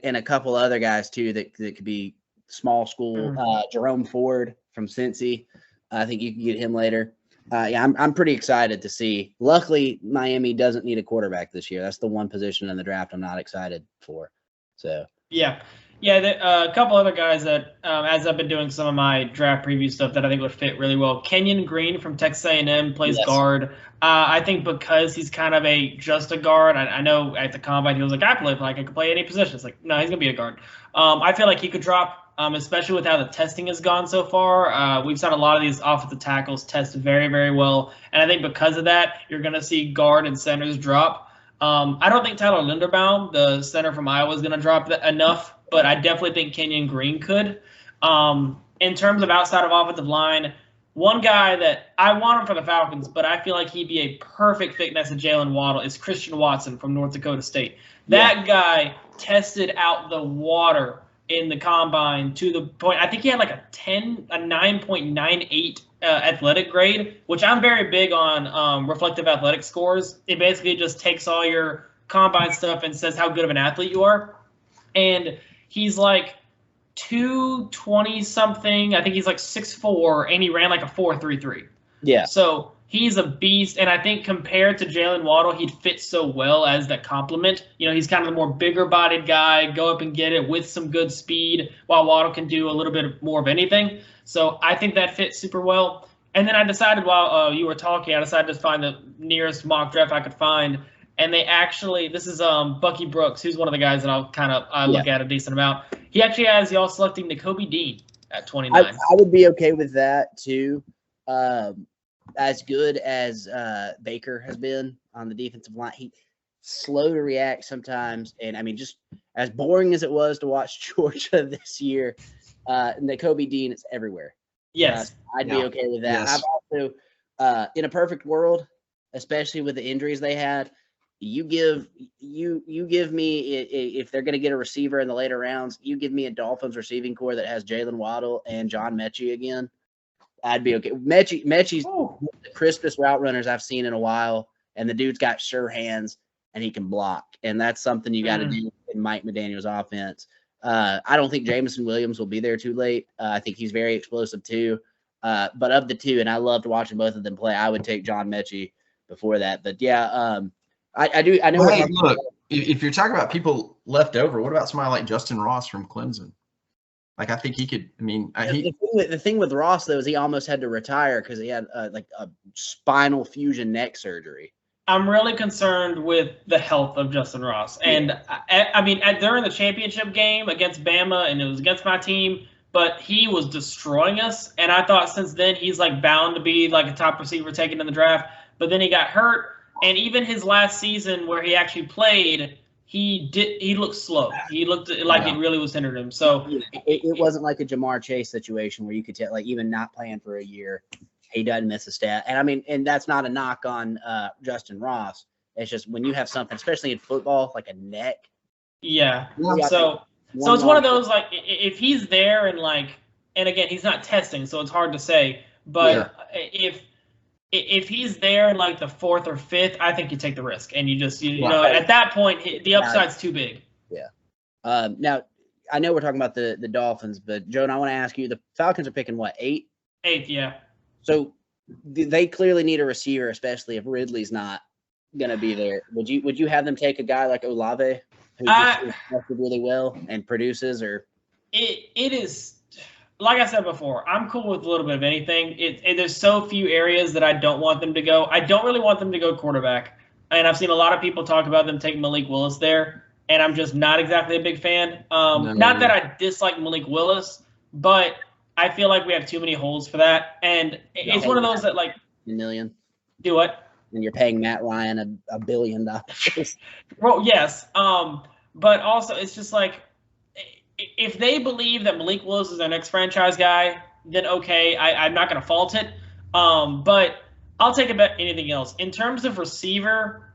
a couple other guys too that could be small school. Jerome Ford from Cincy, I think you can get him later. Yeah, I'm pretty excited to see. Luckily, Miami doesn't need a quarterback this year. That's the one position in the draft I'm not excited for. So yeah. A couple other guys that, as I've been doing some of my draft preview stuff, that I think would fit really well. Kenyon Green from Texas A&M plays guard. I think because he's kind of just a guard. I know at the combine he was like, I could play any position. It's like, no, he's gonna be a guard. I feel like he could drop, especially with how the testing has gone so far. We've seen a lot of these offensive tackles test very, very well, and I think because of that, you're gonna see guard and centers drop. I don't think Tyler Linderbaum, the center from Iowa, is going to drop enough, but I definitely think Kenyon Green could. In terms of outside of offensive line, one guy that I want him for the Falcons, but I feel like he'd be a perfect fit next to Jalen Waddle, is Christian Watson from North Dakota State. That guy tested out the water in the combine to the point, I think he had like a 9.98 athletic grade, which I'm very big on reflective athletic scores. It basically just takes all your combine stuff and says how good of an athlete you are. And he's like 220 something. I think he's like 6'4", and he ran like a 4.33. Yeah. So he's a beast, and I think compared to Jalen Waddle, he'd fit so well as that complement. He's kind of the more bigger-bodied guy, go up and get it with some good speed, while Waddle can do a little bit more of anything. So I think that fits super well. And then I decided while you were talking, I decided to find the nearest mock draft I could find. And they actually, this is Bucky Brooks, who's one of the guys that I'll kind of look at a decent amount. He actually has y'all selecting Nakobe Dean at 29. I would be okay with that too. As good as Baker has been on the defensive line, he's slow to react sometimes. And I mean, just as boring as it was to watch Georgia this year, Nakobe Dean is everywhere. Yes. I'd be okay with that. Yes. I've also, in a perfect world, especially with the injuries they had, you give me, if they're going to get a receiver in the later rounds, you give me a Dolphins receiving core that has Jalen Waddle and John Mechie again. I'd be okay. Mechie's the crispest route runners I've seen in a while, and the dude's got sure hands, and he can block. And that's something you got to do in Mike McDaniel's offense. I don't think Jameson Williams will be there too late. I think he's very explosive too. But of the two, and I loved watching both of them play, I would take John Mechie before that. But yeah, I do. I know. Hey, look, if you're talking about people left over, what about somebody like Justin Ross from Clemson? Like, I think he could. I mean, the thing with Ross though is he almost had to retire because he had like a spinal fusion neck surgery. I'm really concerned with the health of Justin Ross, and I mean, during the championship game against Bama, and it was against my team, but he was destroying us. And I thought since then he's like bound to be like a top receiver taken in the draft. But then he got hurt, and even his last season where he actually played, he looked slow. He looked like it really was hindering him. So it wasn't like a Jamar Chase situation where you could tell, like, even not playing for a year, he doesn't miss a stat. And I mean, and that's not a knock on Justin Ross. It's just when you have something, especially in football, like a neck. Yeah. So it's one of those, like, if he's there and again, he's not testing, so it's hard to say. But if he's there in like the 4th or 5th, I think you take the risk, and you just you know at that point the upside's too big. Yeah. Now I know we're talking about the Dolphins, but Joan, I want to ask you: the Falcons are picking what, 8th? 8th, yeah. So they clearly need a receiver, especially if Ridley's not going to be there. Would you have them take a guy like Olave, who just really well and produces? Or it is, like I said before, I'm cool with a little bit of anything. There's so few areas that I don't want them to go. I don't really want them to go quarterback, and I've seen a lot of people talk about them taking Malik Willis there, and I'm just not exactly a big fan. Not that I dislike Malik Willis, but I feel like we have too many holes for that, and it's one of those that, like, $1 million. Do what? And you're paying Matt Ryan $1 billion. Well, yes, but also it's just like, if they believe that Malik Willis is their next franchise guy, then okay, I'm not going to fault it. But I'll take about anything else. In terms of receiver,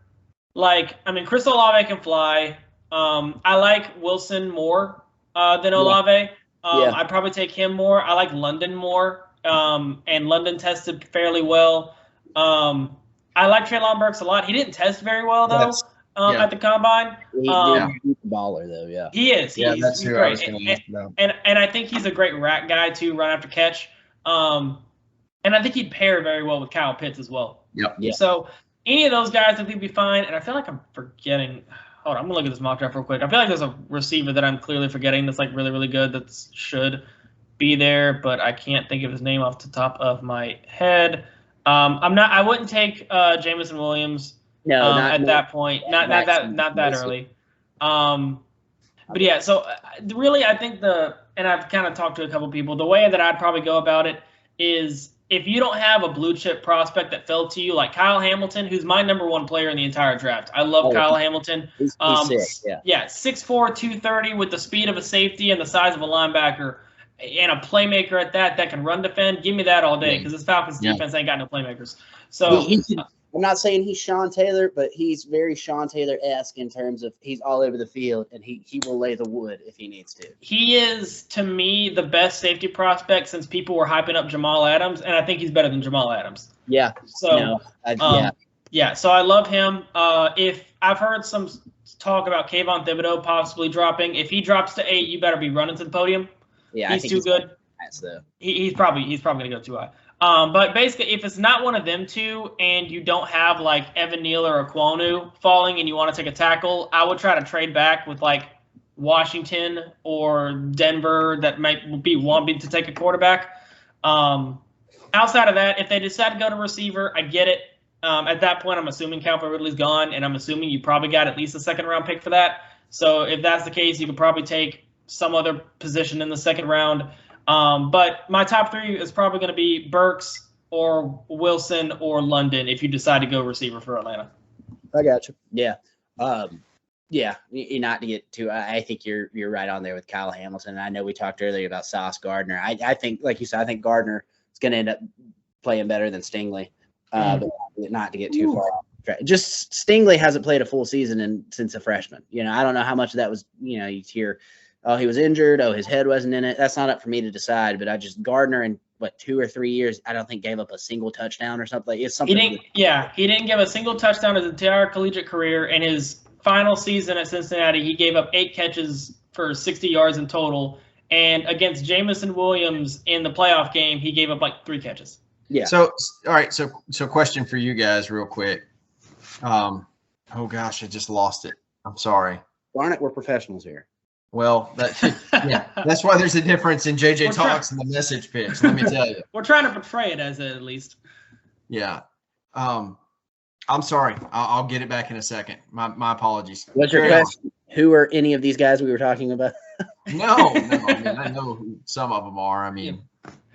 like, I mean, Chris Olave can fly. I like Wilson more than Olave. I'd probably take him more. I like London more, and London tested fairly well. I like Treylon Burks a lot. He didn't test very well, though, at the combine. He's a baller, though, yeah. He is. Yeah, that's who I was going to ask about. And I think he's a great rack guy, too, run after catch. And I think he'd pair very well with Kyle Pitts as well. Yep. Yeah. So any of those guys I think would be fine. And I feel like I'm forgetting. Hold on, I'm going to look at this mock draft real quick. I feel like there's a receiver that I'm clearly forgetting that's like really, really good that should be there, but I can't think of his name off the top of my head. I wouldn't take Jameson Williams that point. Not that early. But yeah, so really I think and I've kind of talked to a couple people, the way that I'd probably go about it is if you don't have a blue chip prospect that fell to you, like Kyle Hamilton, who's my number one player in the entire draft. I love Kyle Hamilton. He's sick, yeah, 6'4", 230 with the speed of a safety and the size of a linebacker and a playmaker at that can run defend. Give me that all day because this Falcons defense ain't got no playmakers. So I'm not saying he's Sean Taylor, but he's very Sean Taylor-esque in terms of he's all over the field, and he will lay the wood if he needs to. He is, to me, the best safety prospect since people were hyping up Jamal Adams, and I think he's better than Jamal Adams. Yeah. So, so I love him. If I've heard some talk about Kayvon Thibodeau possibly dropping. If he drops to 8, you better be running to the podium. Yeah, he's too good. He's probably going to go too high. But basically, if it's not one of them two and you don't have like Evan Neal or Aquanu falling and you want to take a tackle, I would try to trade back with like Washington or Denver that might be wanting to take a quarterback. Outside of that, if they decide to go to receiver, I get it. At that point, I'm assuming Calvin Ridley's gone, and I'm assuming you probably got at least a second-round pick for that. So if that's the case, you could probably take some other position in the second round. But my top 3 is probably going to be Burks or Wilson or London if you decide to go receiver for Atlanta. I got you. Yeah. Not to get too. I think you're right on there with Kyle Hamilton. I know we talked earlier about Sauce Gardner. I think, like you said, I think Gardner is going to end up playing better than Stingley. But not to get too far off track. Just Stingley hasn't played a full season since a freshman. I don't know how much of that was. You hear, oh, he was injured. Oh, his head wasn't in it. That's not up for me to decide. But Gardner in 2 or 3 years, I don't think gave up a single touchdown or something. It's something. He didn't give a single touchdown his entire collegiate career. In his final season at Cincinnati, he gave up 8 catches for 60 yards in total. And against Jameson Williams in the playoff game, he gave up like 3 catches. Yeah. So, all right. So question for you guys real quick. Oh gosh, I just lost it. I'm sorry. Darn it, we're professionals here. Well, that's why there's a difference in JJ Talks and the message pitch. Let me tell you. We're trying to portray it as at least. Yeah. I'm sorry. I'll get it back in a second. My apologies. What's your question? Who are any of these guys we were talking about? No. I mean, I know who some of them are. I mean,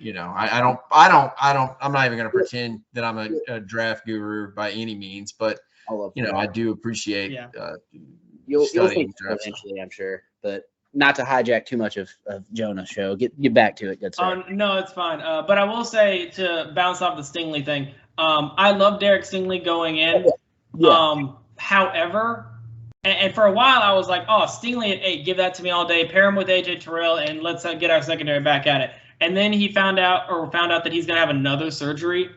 I'm not even going to pretend that I'm a draft guru by any means, but I do appreciate you'll think eventually, I'm sure, but not to hijack too much of Jonah's show. Get back to it, good sir. No, it's fine. But I will say, to bounce off the Stingley thing, I love Derek Stingley going in. Yeah. However, and for a while I was like, oh, Stingley at 8, give that to me all day. Pair him with AJ Terrell, and let's get our secondary back at it. And then he found out that he's going to have another surgery.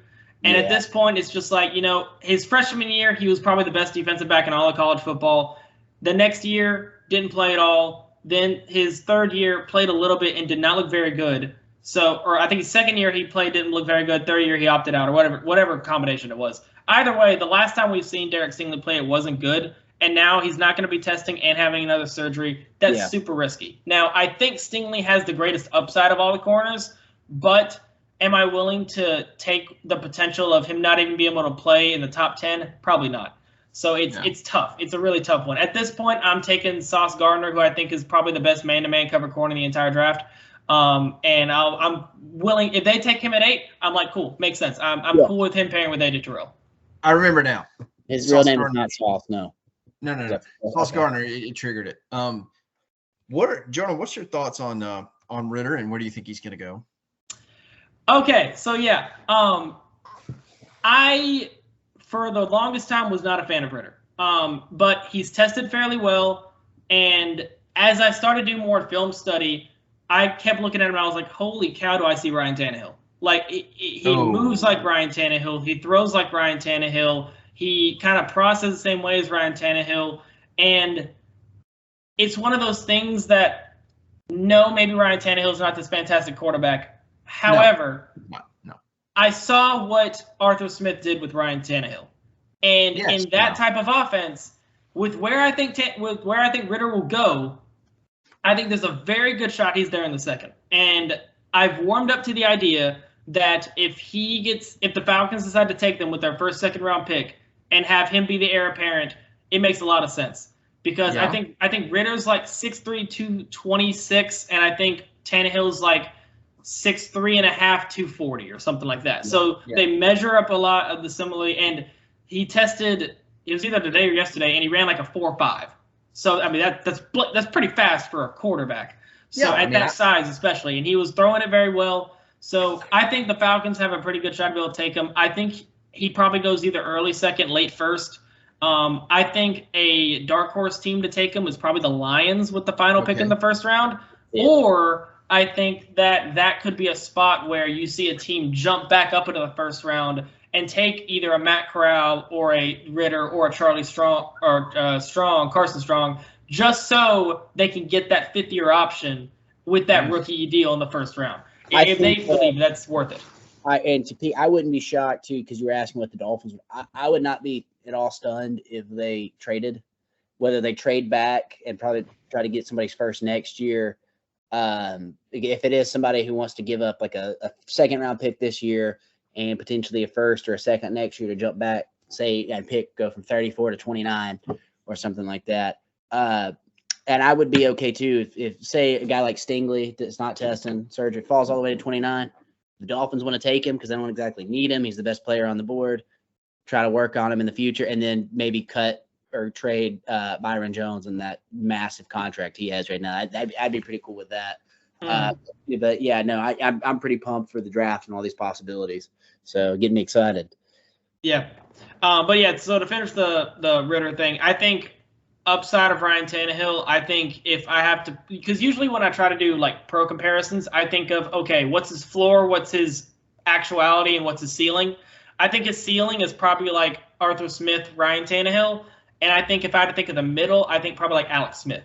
And at this point, it's just like, his freshman year, he was probably the best defensive back in all of college football. The next year, didn't play at all. Then his third year, played a little bit and did not look very good. Or I think his second year, he played, didn't look very good. Third year, he opted out, or whatever combination it was. Either way, the last time we've seen Derek Stingley play, it wasn't good. And now he's not going to be testing and having another surgery. That's super risky. Now, I think Stingley has the greatest upside of all the corners, but am I willing to take the potential of him not even being able to play in the top 10? Probably not. So it's tough. It's a really tough one. At this point, I'm taking Sauce Gardner, who I think is probably the best man-to-man cover corner in the entire draft. And I'm willing – if they take him at 8, I'm like, cool, makes sense. I'm cool with him pairing with AJ Terrell. I remember now. His real name is not Sauce, no. No. Sauce Gardner, it triggered it. Jonah, what's your thoughts on Ritter, and where do you think he's going to go? Okay, so I for the longest time was not a fan of Ritter, but he's tested fairly well. And as I started doing more film study, I kept looking at him and I was like, holy cow, do I see Ryan Tannehill? Like he moves like Ryan Tannehill, he throws like Ryan Tannehill. He kind of processes the same way as Ryan Tannehill. And it's one of those things that, no, maybe Ryan Tannehill is not this fantastic quarterback. However, no. I saw what Arthur Smith did with Ryan Tannehill, and in that type of offense, with where I think Ritter will go, I think there's a very good shot he's there in the second. And I've warmed up to the idea that if the Falcons decide to take them with their first, second round pick and have him be the heir apparent, it makes a lot of sense. Because I think Ritter's like 6'3", 226, and I think Tannehill's like 6'3.5", 240 or something like that. So they measure up a lot of the similarity. And he tested, it was either today or yesterday, and he ran like a 4.5. So I mean that's pretty fast for a quarterback. So that size especially, and he was throwing it very well. So I think the Falcons have a pretty good shot to be able to take him. I think he probably goes either early second, late first. I think a dark horse team to take him is probably the Lions with the final pick in the first round. Yeah. Or I think that could be a spot where you see a team jump back up into the first round and take either a Matt Corral or a Ritter or a Charlie Strong or Carson Strong, just so they can get that fifth-year option with that rookie deal in the first round. If they believe that's worth it. I wouldn't be shocked too, because you were asking what the Dolphins. I would not be at all stunned if they traded, whether they trade back and probably try to get somebody's first next year. If it is somebody who wants to give up like a second round pick this year and potentially a first or a second next year to jump back, say, and go from 34 to 29 or something like that. And I would be okay too if say a guy like Stingley that's not testing surgery falls all the way to 29. The Dolphins want to take him because they don't exactly need him. He's the best player on the board. Try to work on him in the future, and then maybe cut or trade Byron Jones in that massive contract he has right now. I'd be pretty cool with that. But yeah, no, I'm pretty pumped for the draft and all these possibilities. So getting me excited. Yeah, but yeah. So to finish the Ritter thing, I think upside of Ryan Tannehill, I think if I have to, because usually when I try to do like pro comparisons, I think of, okay, what's his floor, what's his actuality, and what's his ceiling. I think his ceiling is probably like Arthur Smith, Ryan Tannehill. And I think if I had to think of the middle, I think probably like Alex Smith,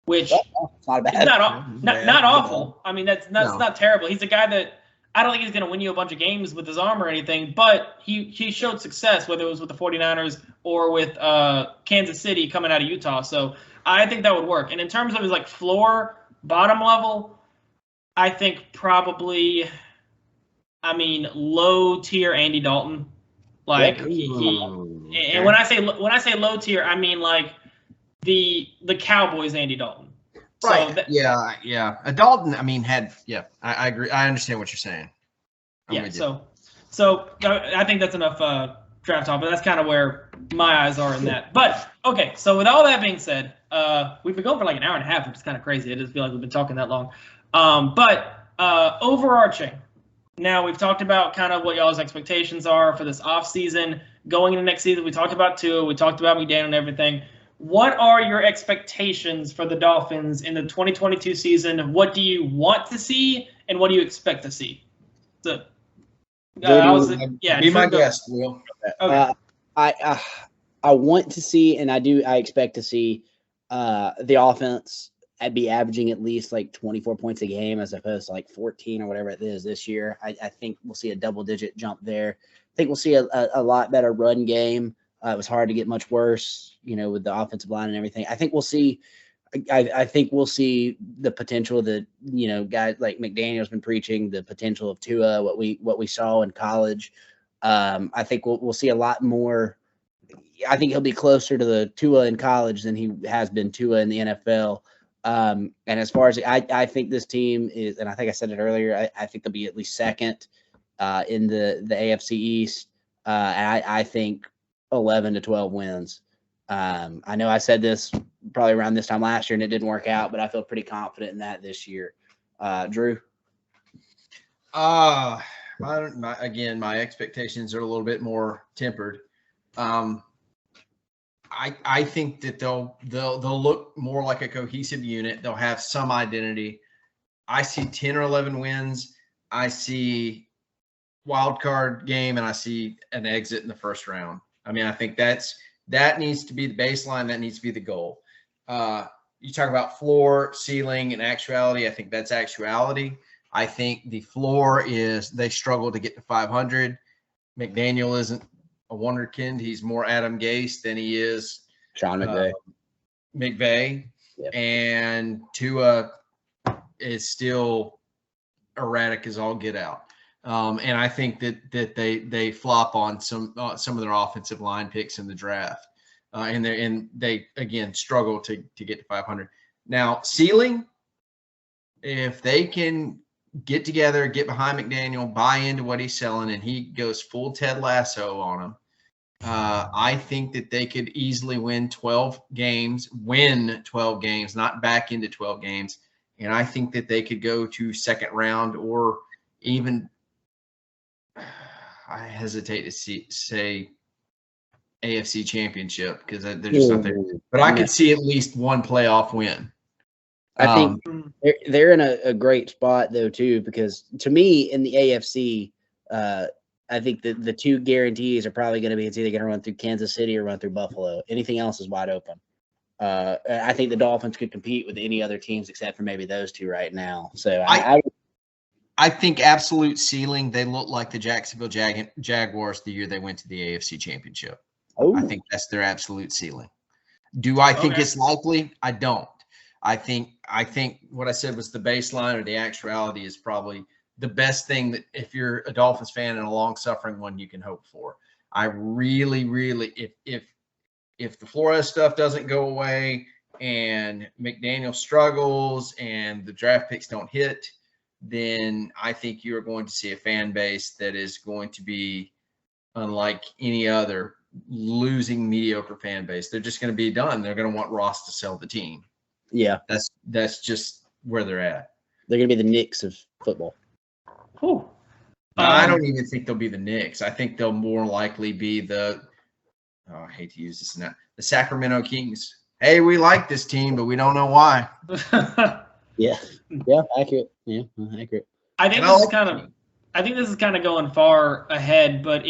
which is not awful. I mean, that's not terrible. He's a guy that I don't think he's going to win you a bunch of games with his arm or anything, but he showed success, whether it was with the 49ers or with Kansas City coming out of Utah. So I think that would work. And in terms of his like floor, bottom level, I think probably, low tier Andy Dalton. Like and when I say low tier, I mean like the Cowboys Andy Dalton. Right. So a Dalton, I agree. I understand what you're saying. So I think that's enough draft talk, but that's kind of where my eyes are in that. But okay, so with all that being said, we've been going for like an hour and a half, which is kind of crazy. I just feel like we've been talking that long. But overarching, now we've talked about kind of what y'all's expectations are for this off season, going into next season. We talked about Tua, we talked about McDaniel and everything. What are your expectations for the Dolphins in the 2022 season? What do you want to see, and what do you expect to see? So, be my guest, Will. Okay. I want to see, and I expect to see the offense. I'd be averaging at least like 24 points a game as opposed to like 14 or whatever it is this year. I think we'll see a double-digit jump there. I think we'll see a lot better run game. It was hard to get much worse, with the offensive line and everything. I think we'll see. I think we'll see the potential that guys like McDaniel's been preaching, the potential of Tua, what we saw in college. I think we'll see a lot more. I think he'll be closer to the Tua in college than he has been Tua in the NFL. And as far as I think this team is, and I think I said it earlier, I think they'll be at least second in the AFC East. And I think 11 to 12 wins. I know I said this probably around this time last year and it didn't work out, but I feel pretty confident in that this year. Drew? My expectations are a little bit more tempered. I think that they'll look more like a cohesive unit. They'll have some identity. I see 10 or 11 wins. I see wild card game, and I see an exit in the first round. I think that needs to be the baseline. That needs to be the goal. You talk about floor, ceiling, and actuality. I think that's actuality. I think the floor is they struggle to get to 500. McDaniel isn't a wonderkind. He's more Adam Gase than he is Sean McVay. Yep. And Tua is still erratic as all get out. And I think that they flop on some of their offensive line picks in the draft. And they again struggle to get to 500. Now, ceiling, if they can get together, get behind McDaniel, buy into what he's selling, and he goes full Ted Lasso on them, I think that they could easily win 12 games, not back into 12 games. And I think that they could go to second round or even, I hesitate to say AFC Championship because they're just not there. But I could see at least one playoff win. I think they're in a great spot, though, too, because to me, in the AFC, I think the two guarantees are probably going to be it's either going to run through Kansas City or run through Buffalo. Anything else is wide open. I think the Dolphins could compete with any other teams except for maybe those two right now. So I think absolute ceiling, they look like the Jacksonville Jaguars the year they went to the AFC Championship. Oh. I think that's their absolute ceiling. Do I think it's likely? I don't. I think what I said was the baseline or the actuality is probably the best thing that if you're a Dolphins fan and a long-suffering one, you can hope for. I really, really, if the Flores stuff doesn't go away and McDaniel struggles and the draft picks don't hit, then I think you're going to see a fan base that is going to be unlike any other losing mediocre fan base. They're just going to be done. They're going to want Ross to sell the team. Yeah. That's just where they're at. They're going to be the Knicks of football. Cool. I don't even think they'll be the Knicks. I think they'll more likely be I hate to use this now, the Sacramento Kings. Hey, we like this team, but we don't know why. Yeah, accurate. Yeah, accurate. I think this is kind of going far ahead, but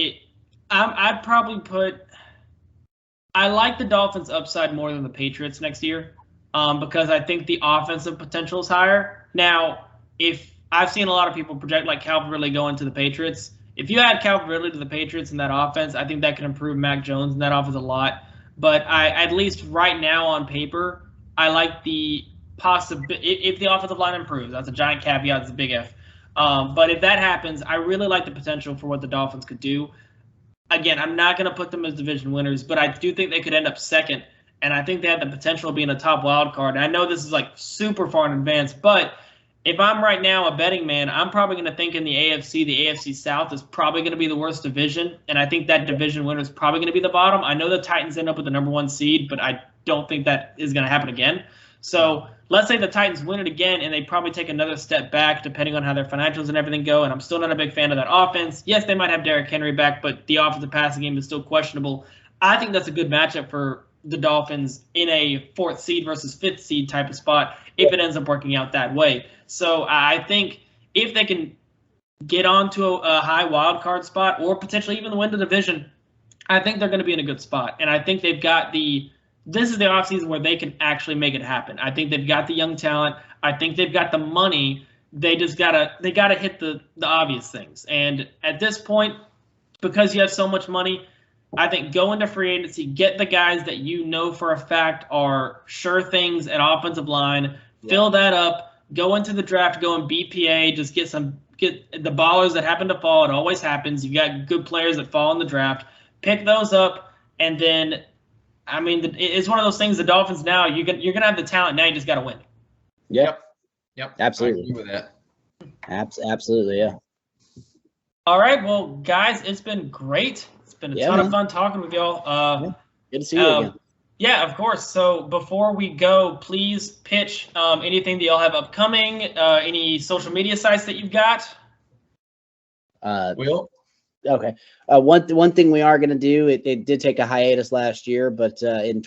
I'd probably I like the Dolphins upside more than the Patriots next year, because I think the offensive potential is higher. Now, if I've seen a lot of people project like Calvin Ridley going to the Patriots. If you add Calvin Ridley to the Patriots in that offense, I think that can improve Mac Jones in that offense a lot. But at least right now on paper, I like the possibility if the offensive line improves. That's a giant caveat. It's a big if. But if that happens, I really like the potential for what the Dolphins could do. Again, I'm not going to put them as division winners, but I do think they could end up second. And I think they have the potential of being a top wild card. And I know this is like super far in advance, but if I'm right now a betting man, I'm probably going to think in the AFC South is probably going to be the worst division. And I think that division winner is probably going to be the bottom. I know the Titans end up with the number 1 seed, but I don't think that is going to happen again. So let's say the Titans win it again and they probably take another step back depending on how their financials and everything go. And I'm still not a big fan of that offense. Yes, they might have Derrick Henry back, but the offensive passing game is still questionable. I think that's a good matchup for the Dolphins in a 4th seed versus 5th seed type of spot if it ends up working out that way. So I think if they can get onto a high wild card spot or potentially even win the division, I think they're going to be in a good spot. And I think they've got this is the offseason where they can actually make it happen. I think they've got the young talent. I think they've got the money. They just gotta hit the obvious things. And at this point, because you have so much money, I think go into free agency, get the guys that you know for a fact are sure things at offensive line, fill that up, go into the draft, go in BPA, just get the ballers that happen to fall. It always happens. You got good players that fall in the draft. Pick those up, and then, I mean, it's one of those things. The Dolphins now, you're gonna have the talent. Now you just got to win. Yep. Absolutely. I agree with that. Absolutely, yeah. All right, well, guys, it's been great. It's been a ton of fun talking with y'all. Good to see you again. Yeah, of course. So before we go, please pitch anything that y'all have upcoming, any social media sites that you've got. Will? Okay. One thing we are going to do, it did take a hiatus last year, but last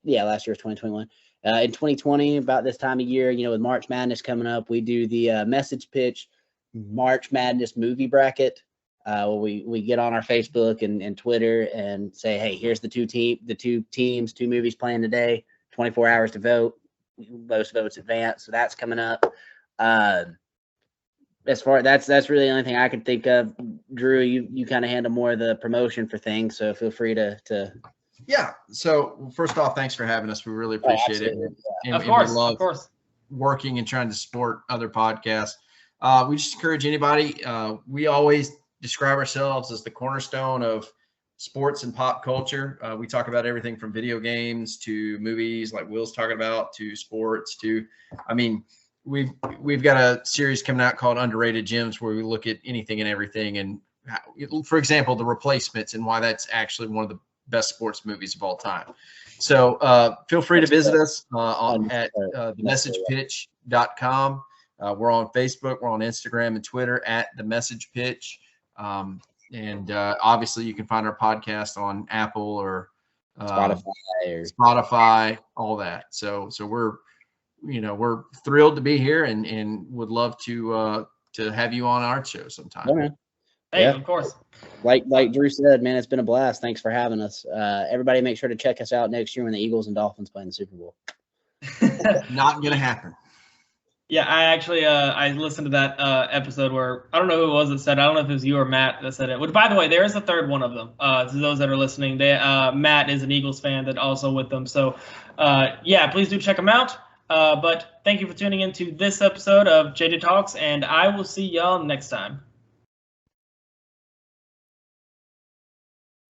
year was 2021. In 2020, about this time of year, with March Madness coming up, we do the message pitch March Madness movie bracket. We get on our Facebook and Twitter and say, hey, here's the two teams, 2 movies playing today, 24 hours to vote. Most votes advance. So that's coming up. as far that's really the only thing I can think of. Drew, you kind of handle more of the promotion for things, so feel free to. Yeah. So first off, thanks for having us. We really appreciate it. And of course, working and trying to support other podcasts. We just encourage anybody. We always describe ourselves as the cornerstone of sports and pop culture. We talk about everything from video games to movies, like Will's talking about, to sports. We've got a series coming out called Underrated Gems, where we look at anything and everything, and for example, The Replacements, and why that's actually one of the best sports movies of all time. So feel free to visit us at themessagepitch.com. We're on Facebook, we're on Instagram and Twitter at The Message Pitch. And obviously you can find our podcast on Apple or Spotify, all that. So we're thrilled to be here and would love to have you on our show sometime. Okay. Hey, of course. Like Drew said, man, it's been a blast. Thanks for having us. Everybody make sure to check us out next year when the Eagles and Dolphins play in the Super Bowl. Not going to happen. Yeah, I actually I listened to that episode where I don't know who it was that said, I don't know if it was you or Matt that said it. Which, by the way, there is a third one of them. To those that are listening, Matt is an Eagles fan that also with them. So, yeah, please do check them out. But thank you for tuning into this episode of JJ Talks, and I will see y'all next time.